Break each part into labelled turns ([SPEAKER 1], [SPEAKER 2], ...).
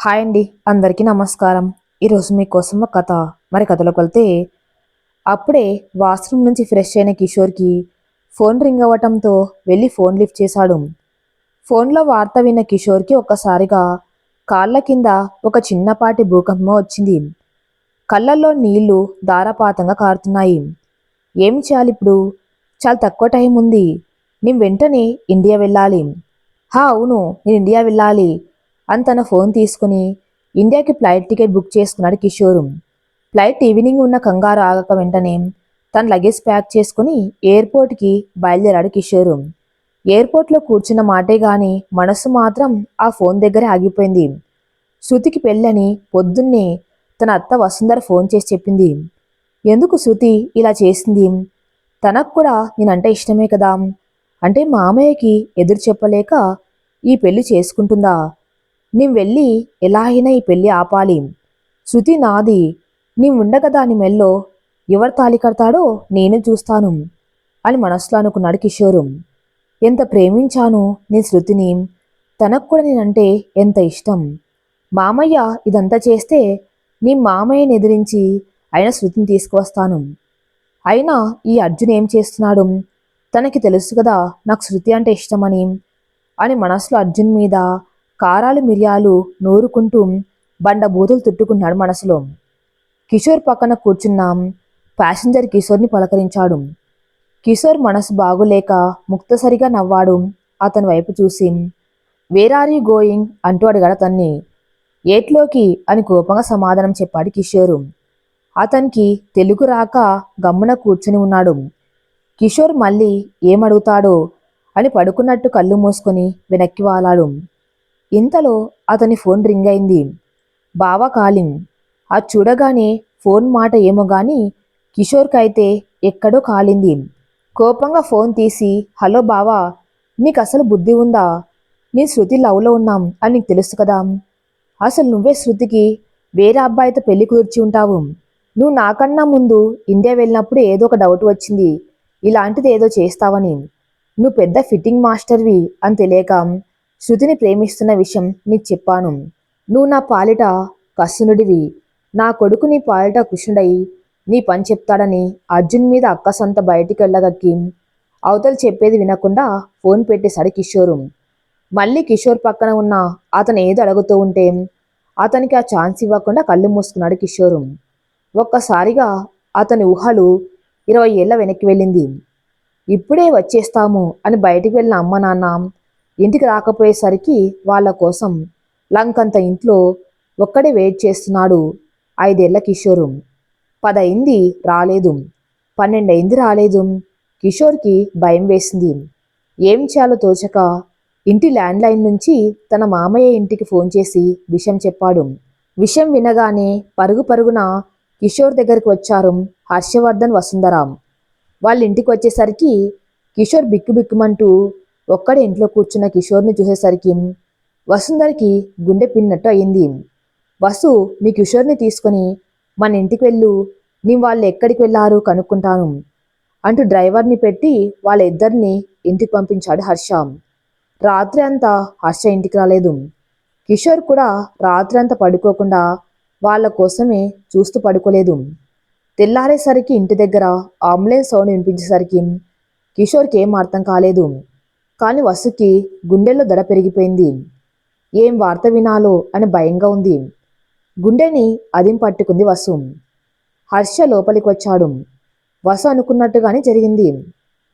[SPEAKER 1] Hi అండి, అందరికీ నమస్కారం. ఈరోజు మీకోసం ఒక కథ. కథలోకి వెళ్తే, అప్పుడే వాష్రూమ్ నుంచి ఫ్రెష్ అయిన కిషోర్కి ఫోన్ రింగ్ అవ్వటంతో వెళ్ళి ఫోన్ లిఫ్ట్ చేశాడు. ఫోన్లో వార్త విన్న కిషోర్కి ఒక్కసారిగా కాళ్ళ కింద ఒక చిన్నపాటి భూకంపం వచ్చింది. కళ్ళల్లో నీళ్లు ధారాపాతంగా కారుతున్నాయి. ఏం చేయాలి ఇప్పుడు? చాలా తక్కువ టైం ఉంది. నేను వెంటనే ఇండియా వెళ్ళాలి. అవును, నేను ఇండియా వెళ్ళాలి అని తన ఫోన్ తీసుకుని ఇండియాకి ఫ్లైట్ టికెట్ బుక్ చేసుకున్నాడు కిషోర్. ఫ్లైట్ ఈవినింగ్ ఉన్న కంగారు ఆగక వెంటనే తన లగేజ్ ప్యాక్ చేసుకుని ఎయిర్పోర్ట్కి బయలుదేరాడు కిషోర్. ఎయిర్పోర్ట్లో కూర్చున్న మాటే గాని మనసు మాత్రం ఆ ఫోన్ దగ్గరే ఆగిపోయింది. శృతికి పెళ్ళని పొద్దున్నే తన అత్త వసుంధర ఫోన్ చేసి చెప్పింది. ఎందుకు శృతి ఇలా చేసింది? తనకు కూడా నేనంటే ఇష్టమే కదా. అంటే మామయ్యకి ఎదురు చెప్పలేక ఈ పెళ్లి చేసుకుంటుందా? నేను వెళ్ళి ఎలా అయినా ఈ పెళ్లి ఆపాలి. శృతి నాది. నీ ఉండగా దాని మెల్లో ఎవరు తాళి కడతాడో నేను చూస్తాను అని మనసులో అనుకున్నాడు కిషోరు. ఎంత ప్రేమించాను నేను శృతిని. తనకు కూడా నేనంటే ఎంత ఇష్టం. మామయ్య ఇదంతా చేస్తే నీ మామయ్యని ఎదిరించి అయినా శృతిని తీసుకువస్తాను. అయినా ఈ అర్జున్ ఏం చేస్తున్నాడు? తనకి తెలుసు కదా నాకు శృతి అంటే ఇష్టమని అని మనసులో అర్జున్ మీద కారాలు మిరియాలు నూరుకుంటూ బండబూతులు తిట్టుకున్నాడు మనసులో. కిషోర్ పక్కన కూర్చున్న ప్యాసింజర్ కిషోర్ని పలకరించాడు. కిషోర్ మనసు బాగులేక ముక్తసరిగా నవ్వాడు. అతని వైపు చూసి, వేర్ ఆర్ యూ గోయింగ్ అంటూ అడిగాడు అతన్ని. ఏట్లోకి అని కోపంగా సమాధానం చెప్పాడు కిషోరు. అతనికి తెలుగు రాక గమ్మున కూర్చుని ఉన్నాడు. కిషోర్ మళ్ళీ ఏమడుగుతాడో అని పడుకున్నట్టు కళ్ళు మూసుకొని వెనక్కి వాలాడు. ఇంతలో అతని ఫోన్ రింగ్ అయింది. బావా కాలింగ్. అది చూడగానే ఫోన్ మాట ఏమో గాని కిషోర్కైతే ఎక్కడో కాలింది. కోపంగా ఫోన్ తీసి, హలో బావా, నీకు అసలు బుద్ధి ఉందా? నేను శృతి లవ్లో ఉన్నాం అని నీకు తెలుసు కదా. అసలు నువ్వే శృతికి వేరే అబ్బాయితో పెళ్లి కుదిర్చి ఉంటావు. నువ్వు నాకన్నా ముందు ఇండియా వెళ్ళినప్పుడు ఏదో ఒక డౌట్ వచ్చింది ఇలాంటిది ఏదో చేస్తావని. నువ్వు పెద్ద ఫిట్టింగ్ మాస్టర్వి అని తెలియక శృతిని ప్రేమిస్తున్న విషయం నీకు చెప్పాను. నువ్వు నా పాలిట కసునుడివి. నా కొడుకు నీ పాలిట కృష్ణుడై నీ పని చెప్తాడని అర్జున్ మీద అక్కసంత బయటికి వెళ్ళగక్కి అవతలు చెప్పేది వినకుండా ఫోన్ పెట్టేశాడు కిషోరు. మళ్ళీ కిషోర్ పక్కన ఉన్న అతను ఏదో అడుగుతూ ఉంటే అతనికి ఆ ఛాన్స్ ఇవ్వకుండా కళ్ళు మూసుకున్నాడు కిషోరు. ఒక్కసారిగా అతని ఊహలు 20 ఏళ్ల వెనక్కి వెళ్ళింది. ఇప్పుడే వచ్చేస్తాము అని బయటికి వెళ్ళిన అమ్మ నాన్న ఇంటికి రాకపోయేసరికి వాళ్ళ కోసం లంకంత ఇంట్లో ఒక్కడే వెయిట్ చేస్తున్నాడు 5 ఏళ్ల కిషోరు. 10 అయింది రాలేదు. 12 అయింది రాలేదు. కిషోర్కి భయం వేసింది. ఏం చేయాలో తోచక ఇంటి ల్యాండ్లైన్ నుంచి తన మామయ్య ఇంటికి ఫోన్ చేసి విషయం చెప్పాడు. విషయం వినగానే పరుగు పరుగున కిషోర్ దగ్గరికి వచ్చారు హర్షవర్ధన్ వసుంధర. వాళ్ళ ఇంటికి వచ్చేసరికి కిషోర్ బిక్కుబిక్కుమంటూ ఒక్కడే ఇంట్లో కూర్చున్న కిషోర్ని చూసేసరికి వసుంధరకి గుండె పిన్నట్టు అయింది. వసు, మీ కిషోర్ని తీసుకొని మన ఇంటికి వెళ్ళు. నీ వాళ్ళు ఎక్కడికి వెళ్ళారు కనుక్కుంటాను అంటూ డ్రైవర్ని పెట్టి వాళ్ళ ఇద్దరిని ఇంటికి పంపించాడు హర్ష. రాత్రి అంతా హర్ష ఇంటికి రాలేదు. కిషోర్ కూడా రాత్రి అంతా పడుకోకుండా వాళ్ళ కోసమే చూస్తూ పడుకోలేదు. తెల్లారేసరికి ఇంటి దగ్గర అంబులెన్స్ సౌండ్ వినిపించేసరికి కిషోర్కి ఏం అర్థం కాలేదు. కానీ వసుకి గుండెల్లో దడ పెరిగిపోయింది. ఏం వార్త వినాలో అని భయంగా ఉంది. గుండెని అదిం పట్టుకుంది వసు. హర్ష లోపలికి వచ్చాడు. వసు అనుకున్నట్టుగానే జరిగింది.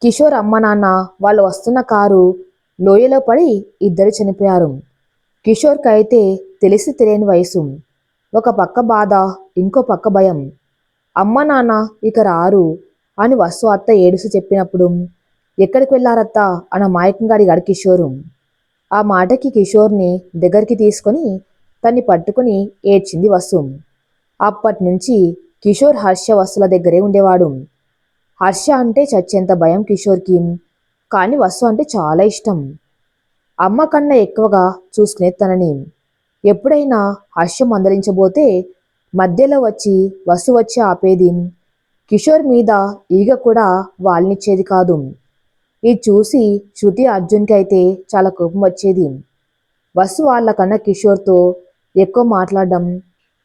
[SPEAKER 1] కిషోర్ అమ్మ నాన్న వాళ్ళు వస్తున్న కారు లోయలో పడి ఇద్దరు చనిపోయారు. కిషోర్కి అయితే తెలిసి తెలియని వయసు. ఒక పక్క బాధ, ఇంకో పక్క భయం. అమ్మ నాన్న ఇక రారు అని వసు అత్త ఏడుసు చెప్పినప్పుడు ఎక్కడికి వెళ్ళారత్తా అని మాయకంగా అడిగాడు కిషోరు. ఆ మాటకి కిషోర్ని దగ్గరికి తీసుకొని తన్ని పట్టుకుని ఏడ్చింది వసు. అప్పటి నుంచి కిషోర్ హర్ష వసుల దగ్గరే ఉండేవాడు. హర్ష అంటే చచ్చేంత భయం కిషోర్కి. కానీ వసు అంటే చాలా ఇష్టం. అమ్మ కన్నా ఎక్కువగా చూసుకునే తనని. ఎప్పుడైనా హర్ష మందలించబోతే మధ్యలో వచ్చి వసు వచ్చి ఆపేది. కిషోర్ మీద ఈగ కూడా వాళ్ళనిచ్చేది కాదు. ఇది చూసి శృతి అర్జున్కి అయితే చాలా కోపం వచ్చేది. వసు వాళ్ళకన్నా కిషోర్తో ఎక్కువ మాట్లాడడం,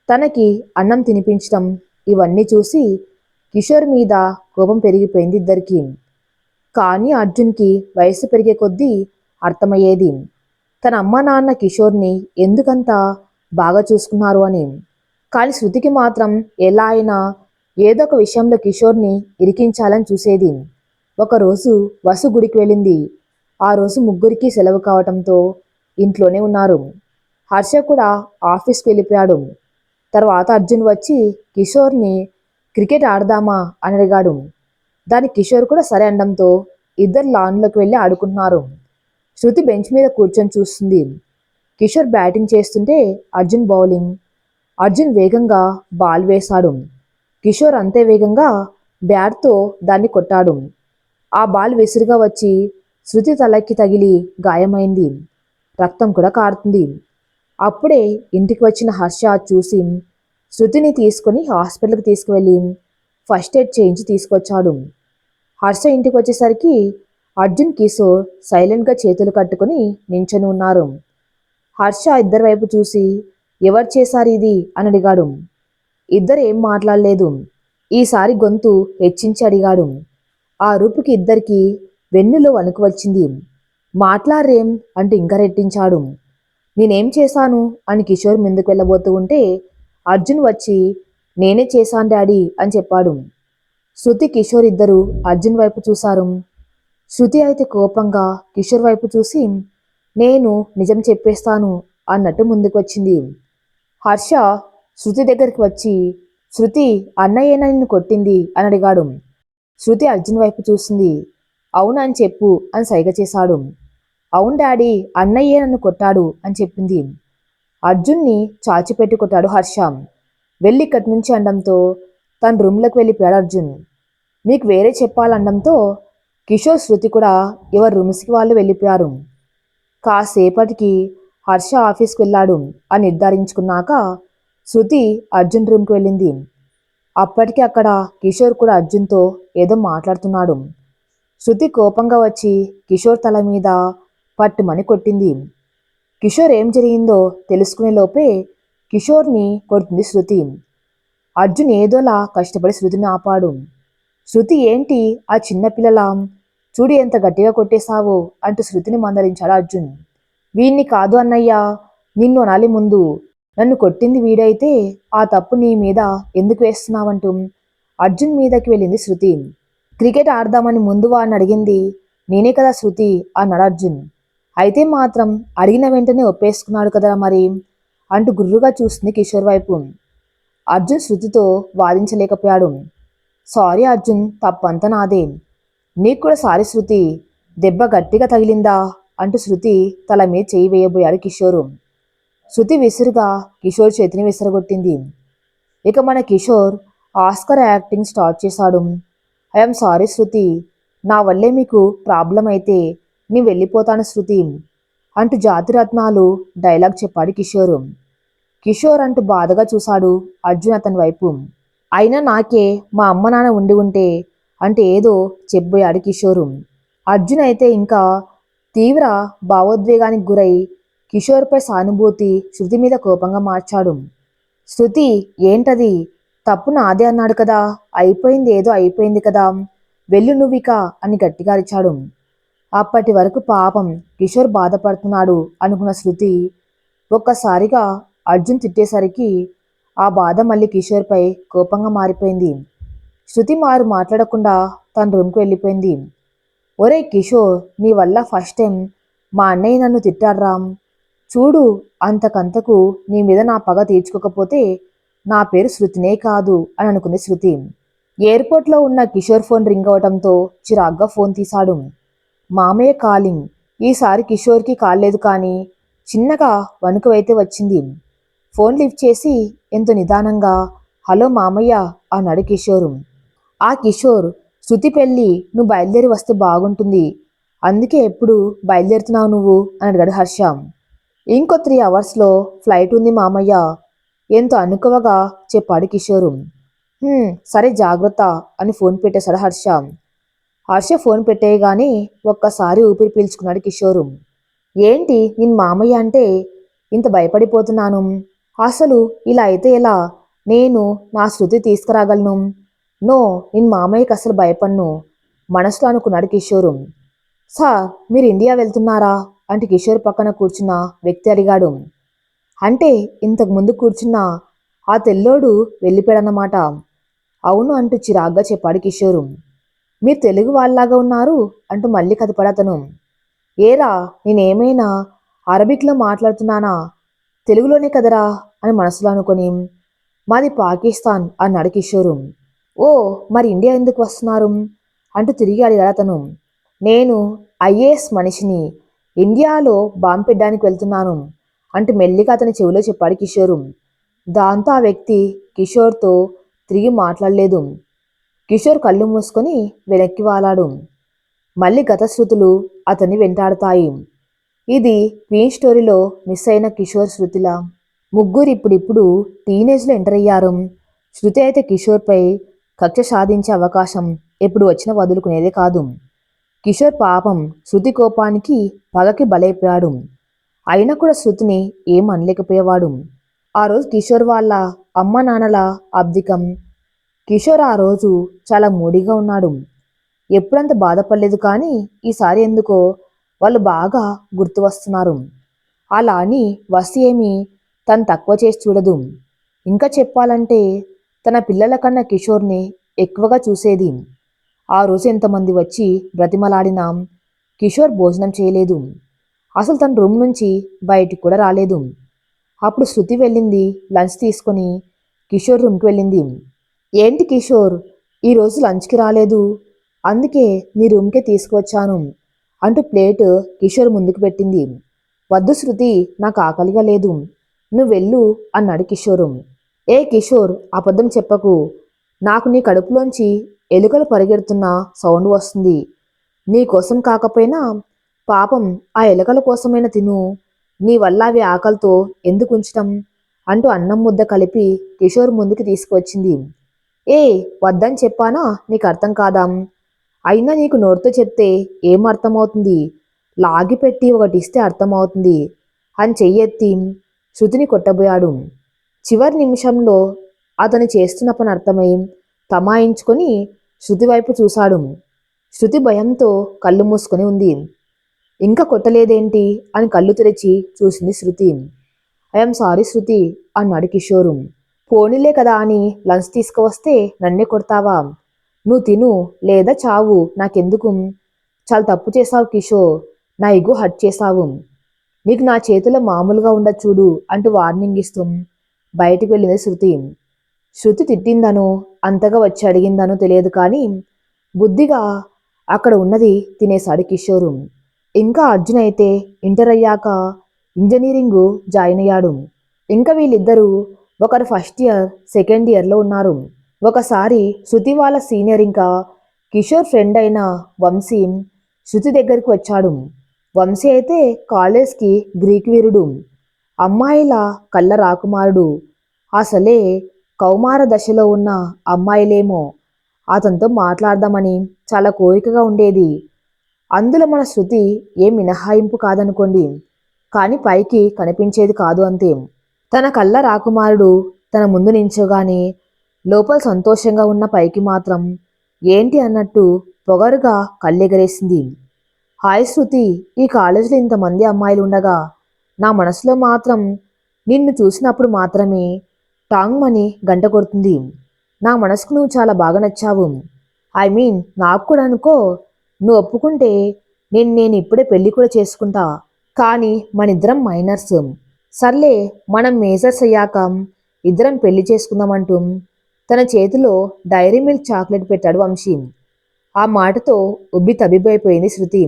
[SPEAKER 1] తనకి అన్నం తినిపించడం ఇవన్నీ చూసి కిషోర్ మీద కోపం పెరిగిపోయింది ఇద్దరికి. కానీ అర్జున్కి వయసు పెరిగే కొద్దీ అర్థమయ్యేది తన అమ్మ నాన్న కిషోర్ని ఎందుకంత బాగా చూసుకున్నారు అని. కానీ శృతికి మాత్రం ఎలా అయినా ఏదో ఒక విషయంలో కిషోర్ని ఇరికించాలని చూసేది. ఒకరోజు వసు గుడికి వెళ్ళింది. ఆ రోజు ముగ్గురికి సెలవు కావటంతో ఇంట్లోనే ఉన్నారు. హర్ష కూడా ఆఫీస్కి వెళ్ళిపోయాడు. తర్వాత అర్జున్ వచ్చి కిషోర్ని క్రికెట్ ఆడదామా అని అడిగాడు. దానికి కిషోర్ కూడా సరే అనడంతో ఇద్దరు లాన్లోకి వెళ్ళి ఆడుకుంటున్నారు. శృతి బెంచ్ మీద కూర్చొని చూస్తుంది. కిషోర్ బ్యాటింగ్ చేస్తుంటే అర్జున్ బౌలింగ్. అర్జున్ వేగంగా బాల్ వేశాడు. కిషోర్ అంతే వేగంగా బ్యాట్తో దాన్ని కొట్టాడు. ఆ బాల్ విసురుగా వచ్చి శృతి తలకి తగిలి గాయమైంది. రక్తం కూడా కారుతుంది. అప్పుడే ఇంటికి వచ్చిన హర్ష చూసి శృతిని తీసుకుని హాస్పిటల్కి తీసుకువెళ్ళి ఫస్ట్ ఎయిడ్ చేయించి తీసుకొచ్చాడు. హర్ష ఇంటికి వచ్చేసరికి అర్జున్ కిషోర్ సైలెంట్గా చేతులు కట్టుకుని నించొని ఉన్నారు. హర్ష ఇద్దరి వైపు చూసి ఎవరు చేశారు ఇది అని అడిగాడు. ఇద్దరు ఏం మాట్లాడలేదు. ఈసారి గొంతు హెచ్చించి అడిగాడు. ఆ రూపుకి ఇద్దరికి వెన్నులో వణుకు వచ్చింది. మాట్లాడరేం అంటూ ఇంకా రెట్టించాడు. నేనేం చేశాను అని కిషోర్ ముందుకు వెళ్ళబోతూ ఉంటే అర్జున్ వచ్చి నేనే చేశాను డాడీ అని చెప్పాడు. శృతి కిషోర్ ఇద్దరు అర్జున్ వైపు చూశారు. శృతి అయితే కోపంగా కిషోర్ వైపు చూసి నేను నిజం చెప్పేస్తాను అన్నట్టు ముందుకు వచ్చింది. హర్ష శృతి దగ్గరికి వచ్చి శృతి అన్నయ్యేనా నిన్ను కొట్టింది అని అడిగాడు. శృతి అర్జున్ వైపు చూసింది. అవును అని చెప్పు అని సైగ చేశాడు. అవును డాడీ అన్నయ్యే నన్ను కొట్టాడు అని చెప్పింది. అర్జున్ని చాచిపెట్టి కొట్టాడు హర్ష. వెళ్ళి ఇక్కడి నుంచి అనడంతో తన రూమ్లోకి వెళ్ళిపోయాడు అర్జున్. మీకు వేరే చెప్పాలనడంతో కిషోర్ శృతి కూడా ఎవరి రూమ్స్కి వాళ్ళు వెళ్ళిపోయారు. కాసేపటికి హర్ష ఆఫీస్కి వెళ్ళాడు అని నిర్ధారించుకున్నాక శృతి అర్జున్ రూమ్కి వెళ్ళింది. అప్పటికి అక్కడ కిషోర్ కూడా అర్జున్తో ఏదో మాట్లాడుతున్నాడు. శృతి కోపంగా వచ్చి కిషోర్ తల మీద పట్టుమని కొట్టింది. కిషోర్ ఏం జరిగిందో తెలుసుకునే లోపే కిషోర్ని కొడుతుంది శృతి. అర్జున్ ఏదోలా కష్టపడి శృతిని ఆపాడు. శృతి ఏంటి ఆ చిన్నపిల్లలా చూడు ఎంత గట్టిగా కొట్టేశావో అంటూ శృతిని మందలించాడు అర్జున్. వీణ్ణి కాదు అన్నయ్యా, నిన్ను అనాలి ముందు. నన్ను కొట్టింది వీడైతే ఆ తప్పు నీ మీద ఎందుకు వేస్తున్నావంటూ అర్జున్ మీదకి వెళ్ళింది శృతి. క్రికెట్ ఆడదామని ముందు వాడిని అడిగింది నేనే కదా శృతి అన్నాడు అర్జున్. అయితే మాత్రం అడిగిన వెంటనే ఒప్పేసుకున్నాడు కదా మరి అంటూ గుర్రుగా చూస్తుంది కిషోర్ వైపు. అర్జున్ శృతితో వాదించలేకపోయాడు. సారీ అర్జున్, తప్పంతా నాదే. నీకు కూడా సారీ శృతి, దెబ్బ గట్టిగా తగిలిందా అంటూ శృతి తల మీద చేయి వేయబోయాడు కిషోరు. శృతి విసురుగా కిషోర్ చేతిని విసరగొట్టింది. ఇక మన కిషోర్ ఆస్కర్ యాక్టింగ్ స్టార్ట్ చేశాడు. ఐఎమ్ సారీ శృతి, నా వల్లే మీకు ప్రాబ్లం అయితే నేను వెళ్ళిపోతాను శృతి అంటూ జాతిరత్నాలు డైలాగ్ చెప్పాడు కిషోరు. కిషోర్ అంటూ బాధగా చూశాడు అర్జున్ అతని వైపు. అయినా నాకే మా అమ్మ నాన్న ఉండి ఉంటే అంటే ఏదో చెప్పబోయాడు కిషోరు. అర్జున్ అయితే ఇంకా తీవ్ర భావోద్వేగానికి గురై కిషోర్పై సానుభూతి శృతి మీద కోపంగా మార్చాడు. శృతి ఏంటది, తప్పు నాదే అన్నాడు కదా, అయిపోయింది ఏదో అయిపోయింది కదా, వెళ్ళు నువ్విక అని గట్టిగా అరిచాడు. అప్పటి వరకు పాపం కిషోర్ బాధపడుతున్నాడు అనుకున్న శృతి ఒక్కసారిగా అర్జున్ తిట్టేసరికి ఆ బాధ మళ్ళీ కిషోర్పై కోపంగా మారిపోయింది. శృతి మాట్లాడకుండా తన రూమ్కి వెళ్ళిపోయింది. ఒరే కిషోర్, నీ వల్ల ఫస్ట్ టైం మా అన్నయ్య నన్ను తిట్టాడ్రా. చూడు, అంతకంతకు నీ మీద నా పగ తీర్చుకోకపోతే నా పేరు శృతినే కాదు అని అనుకుంది శృతి. ఎయిర్పోర్ట్లో ఉన్న కిషోర్ ఫోన్ రింగ్ అవడంతో చిరాగ్గా ఫోన్ తీశాడు. మామయ్య కాలింగ్. ఈసారి కిషోర్కి కాలేదు కానీ చిన్నగా వణుకు అయితే వచ్చింది. ఫోన్ లిఫ్ట్ చేసి ఎంతో నిదానంగా హలో మామయ్య అన్నాడు కిషోరు. ఆ కిషోర్, శృతి పెళ్ళి నువ్వు బయలుదేరి వస్తే బాగుంటుంది, అందుకే ఎప్పుడు బయలుదేరుతున్నావు నువ్వు అని అడిగాడు హర్ష. ఇంకో 3 అవర్స్లో ఫ్లైట్ ఉంది మామయ్య ఎంతో అనుకువగా చెప్పాడు కిషోరు. సరే జాగ్రత్త అని ఫోన్ పెట్టేశాడు హర్ష. హర్ష ఫోన్ పెట్టేయగానే ఒక్కసారి ఊపిరి పీల్చుకున్నాడు కిషోరు. ఏంటి నేను మామయ్య అంటే ఇంత భయపడిపోతున్నాను, అసలు ఇలా అయితే ఎలా? నేను నా శృతి తీసుకురాగలను. నో, నేను మామయ్యకి అసలు భయపడ్ను మనసులో అనుకున్నాడు కిషోరు. సార్, మీరు ఇండియా వెళ్తున్నారా అంటే కిషోర్ పక్కన కూర్చున్న వ్యక్తి అడిగాడు. అంటే ఇంతకు ముందు కూర్చున్న ఆ తెల్లోడు వెళ్ళిపోయాడన్నమాట. అవును అంటూ చిరాగ్గా చెప్పాడు కిషోరు. మీరు తెలుగు వాళ్ళలాగా ఉన్నారు అంటూ మళ్ళీ కదపడతను. ఏరా, నేనేమైనా అరబిక్లో మాట్లాడుతున్నానా? తెలుగులోనే కదరా అని మనసులో అనుకొని, మాది పాకిస్తాన్ అన్నాడు కిషోరు. ఓ, మరి ఇండియా ఎందుకు వస్తున్నారు అంటూ తిరిగి అడిగాడు అతను. నేను ఐఏఎస్ మనిషిని, ఇండియాలో బాంబు పెట్టడానికి వెళ్తున్నాను అంటూ మెల్లిగా అతని చెవిలో చెప్పాడు కిషోరు. దాంతో ఆ వ్యక్తి కిషోర్తో తిరిగి మాట్లాడలేదు. కిషోర్ కళ్ళు మూసుకొని వెనక్కి వాలాడు. మళ్ళీ గత శృతులు అతన్ని వెంటాడుతాయి. ఇది క్వీన్ స్టోరీలో మిస్ అయిన కిషోర్ శృతిలా. ముగ్గురు ఇప్పుడిప్పుడు టీనేజ్లో ఎంటర్ అయ్యారు. శృతి అయితే కిషోర్పై కక్ష సాధించే అవకాశం ఎప్పుడు వచ్చినా వదులుకునేదే కాదు. కిషోర్ పాపం శృతి కోపానికి పగకి బలైపోయాడు. అయినా కూడా శృతిని ఏం అనలేకపోయేవాడు. ఆ రోజు కిషోర్ వాళ్ళ అమ్మ నాన్నల అబ్దికం. కిషోర్ ఆ రోజు చాలా మూడీగా ఉన్నాడు. ఎప్పుడంత బాధపడలేదు, కానీ ఈసారి ఎందుకో వాళ్ళు బాగా గుర్తు వస్తున్నారు. అలా అని వసి ఏమి తను తక్కువ చేసి చూడదు. ఇంకా చెప్పాలంటే తన పిల్లల కన్నా కిషోర్ని ఎక్కువగా చూసేది. ఆ రోజు ఎంతమంది వచ్చి బ్రతిమలాడినా కిషోర్ భోజనం చేయలేదు. అసలు తన రూమ్ నుంచి బయటికి కూడా రాలేదు. అప్పుడు శృతి వెళ్ళింది లంచ్ తీసుకొని కిషోర్ రూమ్కి వెళ్ళింది. ఏంటి కిషోర్, ఈరోజు లంచ్కి రాలేదు? అందుకే నీ రూమ్కే తీసుకువచ్చాను అంటూ ప్లేట్ కిషోర్ ముందుకు పెట్టింది. వద్దు శృతి, నాకు ఆకలిగా లేదు, నువ్వు వెళ్ళు అన్నాడు కిషోరు. ఏ కిషోర్, అబద్ధం చెప్పకు. నాకు నీ కడుపులోంచి ఎలుకలు పరిగెడుతున్న సౌండ్ వస్తుంది. నీ కోసం కాకపోయినా పాపం ఆ ఎలుకల కోసమైనా తిను. నీ వల్ల అవి ఆకలితో ఎందుకు ఉంచటం అంటూ అన్నం ముద్ద కలిపి కిషోర్ ముందుకు తీసుకువచ్చింది. ఏ, వద్దని చెప్పానా? నీకు అర్థం కాదా? అయినా నీకు నోటితో చెప్తే ఏం అర్థమవుతుంది? లాగిపెట్టి ఒకటి ఇస్తే అర్థమవుతుంది అని చెయ్యెత్తి శృతిని కొట్టబోయాడు. చివరి నిమిషంలో అతను చేస్తున్న పని అర్థమై తమాయించుకొని శృతి వైపు చూశాడు. శృతి భయంతో కళ్ళు మూసుకొని ఉంది. ఇంకా కొట్టలేదేంటి అని కళ్ళు తెరిచి చూసింది శృతి. ఐఎమ్ సారీ శృతి అన్నాడు కిషోరు. పోనీలే కదా అని లంచ్ తీసుకువస్తే నన్నే కొడతావా? నువ్వు తిను లేదా చావు, నాకెందుకు. చాలా తప్పు చేశావు కిషోర్, నా ఇగో హర్ట్ చేశావు. నీకు నా చేతిలో మామూలుగా ఉండదు చూడు అంటూ వార్నింగ్ ఇస్తూ బయటికి వెళ్ళింది శృతి. శృతి తిట్టిందనో అంతగా వచ్చి అడిగిందనో తెలియదు, కానీ బుద్ధిగా అక్కడ ఉన్నది తినేశాడు కిషోరు. ఇంకా అర్జున్ అయితే ఇంటర్ అయ్యాక ఇంజనీరింగ్ జాయిన్ అయ్యాడు. ఇంకా వీళ్ళిద్దరూ ఒకరు ఫస్ట్ ఇయర్ సెకండ్ ఇయర్లో ఉన్నారు. ఒకసారి శృతి వాళ్ళ సీనియర్ ఇంకా కిషోర్ ఫ్రెండ్ అయిన వంశీ శృతి దగ్గరికి వచ్చాడు. వంశీ అయితే కాలేజ్కి గ్రీక్ వీరుడు, అమ్మాయిల కళ్ళ రాకుమారుడు. అసలే కౌమార దశలో ఉన్న అమ్మాయిలేమో అతనితో మాట్లాడదామని చాలా కోరికగా ఉండేది. అందులో మన శృతి ఏం మినహాయింపు కాదనుకోండి, కానీ పైకి కనిపించేది కాదు అంతే. తన కళ్ళ రాకుమారుడు తన ముందు నించోగానే లోపల సంతోషంగా ఉన్న పైకి మాత్రం ఏంటి అన్నట్టు పొగరుగా కళ్ళెగరేసింది. హాయ్ శృతి, ఈ కాలేజీలో ఇంతమంది అమ్మాయిలు ఉండగా నా మనసులో మాత్రం నిన్ను చూసినప్పుడు మాత్రమే టాంగ్ మని గంట కొడుతుంది. నా మనసుకు నువ్వు చాలా బాగా నచ్చావు. ఐ మీన్ నాకు కూడా అనుకో. నువ్వు ఒప్పుకుంటే నేను ఇప్పుడే పెళ్లి కూడా చేసుకుంటా. కానీ మనిద్దరం మైనర్స్. సర్లే, మనం మేజర్స్ అయ్యాక ఇద్దరం పెళ్లి చేసుకుందామంటూ తన చేతిలో డైరీ మిల్క్ చాక్లెట్ పెట్టాడు వంశీ. ఆ మాటతో ఉబ్బి తబ్బిబ్బైపోయింది శృతి.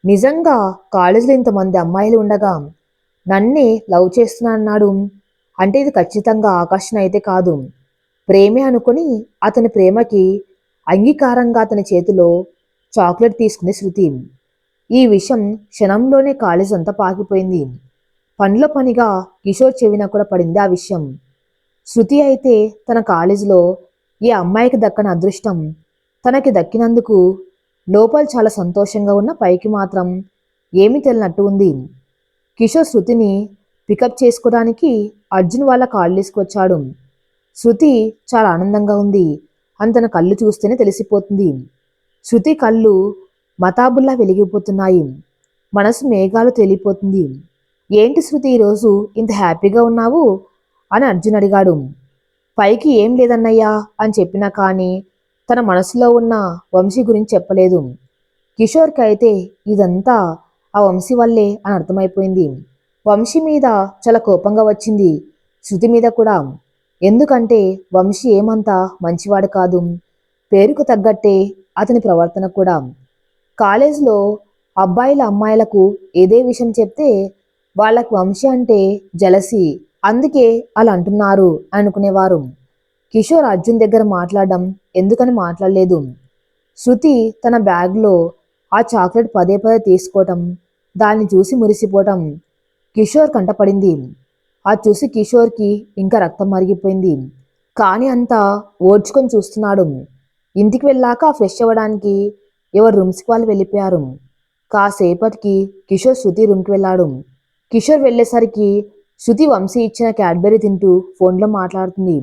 [SPEAKER 1] నిజంగా కాలేజీలో ఇంతమంది అమ్మాయిలు ఉండగా నన్నే లవ్ చేస్తున్నాడు అంటే ఇది ఖచ్చితంగా ఆకర్షణ అయితే కాదు, ప్రేమే అనుకుని అతని ప్రేమకి అంగీకారంగా అతని చేతిలో చాక్లెట్ తీసుకుంది శృతి. ఈ విషయం క్షణంలోనే కాలేజ్ అంతా పాకిపోయింది. పనిలో పనిగా కిషోర్ చెవిన కూడా పడింది ఆ విషయం. శృతి అయితే తన కాలేజీలో ఈ అమ్మాయికి దక్కని అదృష్టం తనకి దక్కినందుకు లోపల చాలా సంతోషంగా ఉన్న పైకి మాత్రం ఏమీ తెలియనట్టు ఉంది. కిషోర్ శృతిని పికప్ చేసుకోవడానికి అర్జున్ వాళ్ళ కాలనీస్కి వచ్చాడు. శృతి చాలా ఆనందంగా ఉంది అని తన కళ్ళు చూస్తేనే తెలిసిపోతుంది. శృతి కళ్ళు మతాబుల్లా వెలిగిపోతున్నాయి. మనసు మేఘాలు తేలిపోతుంది. ఏంటి శృతి ఈరోజు ఇంత హ్యాపీగా ఉన్నావు అని అర్జున్ అడిగాడు. పైకి ఏం లేదన్నయ్యా అని చెప్పినా కానీ తన మనసులో ఉన్న వంశీ గురించి చెప్పలేదు. కిషోర్కి అయితే ఇదంతా ఆ వంశీ వల్లే అని అర్థమైపోయింది. వంశీ మీద చాలా కోపంగా వచ్చింది, శృతి మీద కూడా. ఎందుకంటే వంశీ ఏమంతా మంచివాడు కాదు, పేరుకు తగ్గట్టే అతని ప్రవర్తన కూడా. కాలేజ్లో అబ్బాయిల అమ్మాయిలకు ఏదే విషయం చెప్తే వాళ్ళకు వంశీ అంటే జలసి, అందుకే అలా అంటున్నారు అనుకునేవారు. కిషోర్ అర్జున్ దగ్గర మాట్లాడడం ఎందుకని మాట్లాడలేదు. శృతి తన బ్యాగ్లో ఆ చాక్లెట్ పదే పదే తీసుకోవటం, దాన్ని చూసి మురిసిపోవటం కిషోర్ కంటపడింది. అది చూసి కిషోర్కి ఇంకా రక్తం మరిగిపోయింది. కానీ అంతా ఓడ్చుకొని చూస్తున్నాడు. ఇంటికి వెళ్ళాక ఫ్రెష్ అవ్వడానికి ఎవరు రూమ్స్కి వాళ్ళు వెళ్ళిపోయారు. కాసేపటికి కిషోర్ శృతి రూమ్కి వెళ్ళాడు. కిషోర్ వెళ్ళేసరికి శృతి వంశీ ఇచ్చిన క్యాడ్బెరీ తింటూ ఫోన్లో మాట్లాడుతుంది.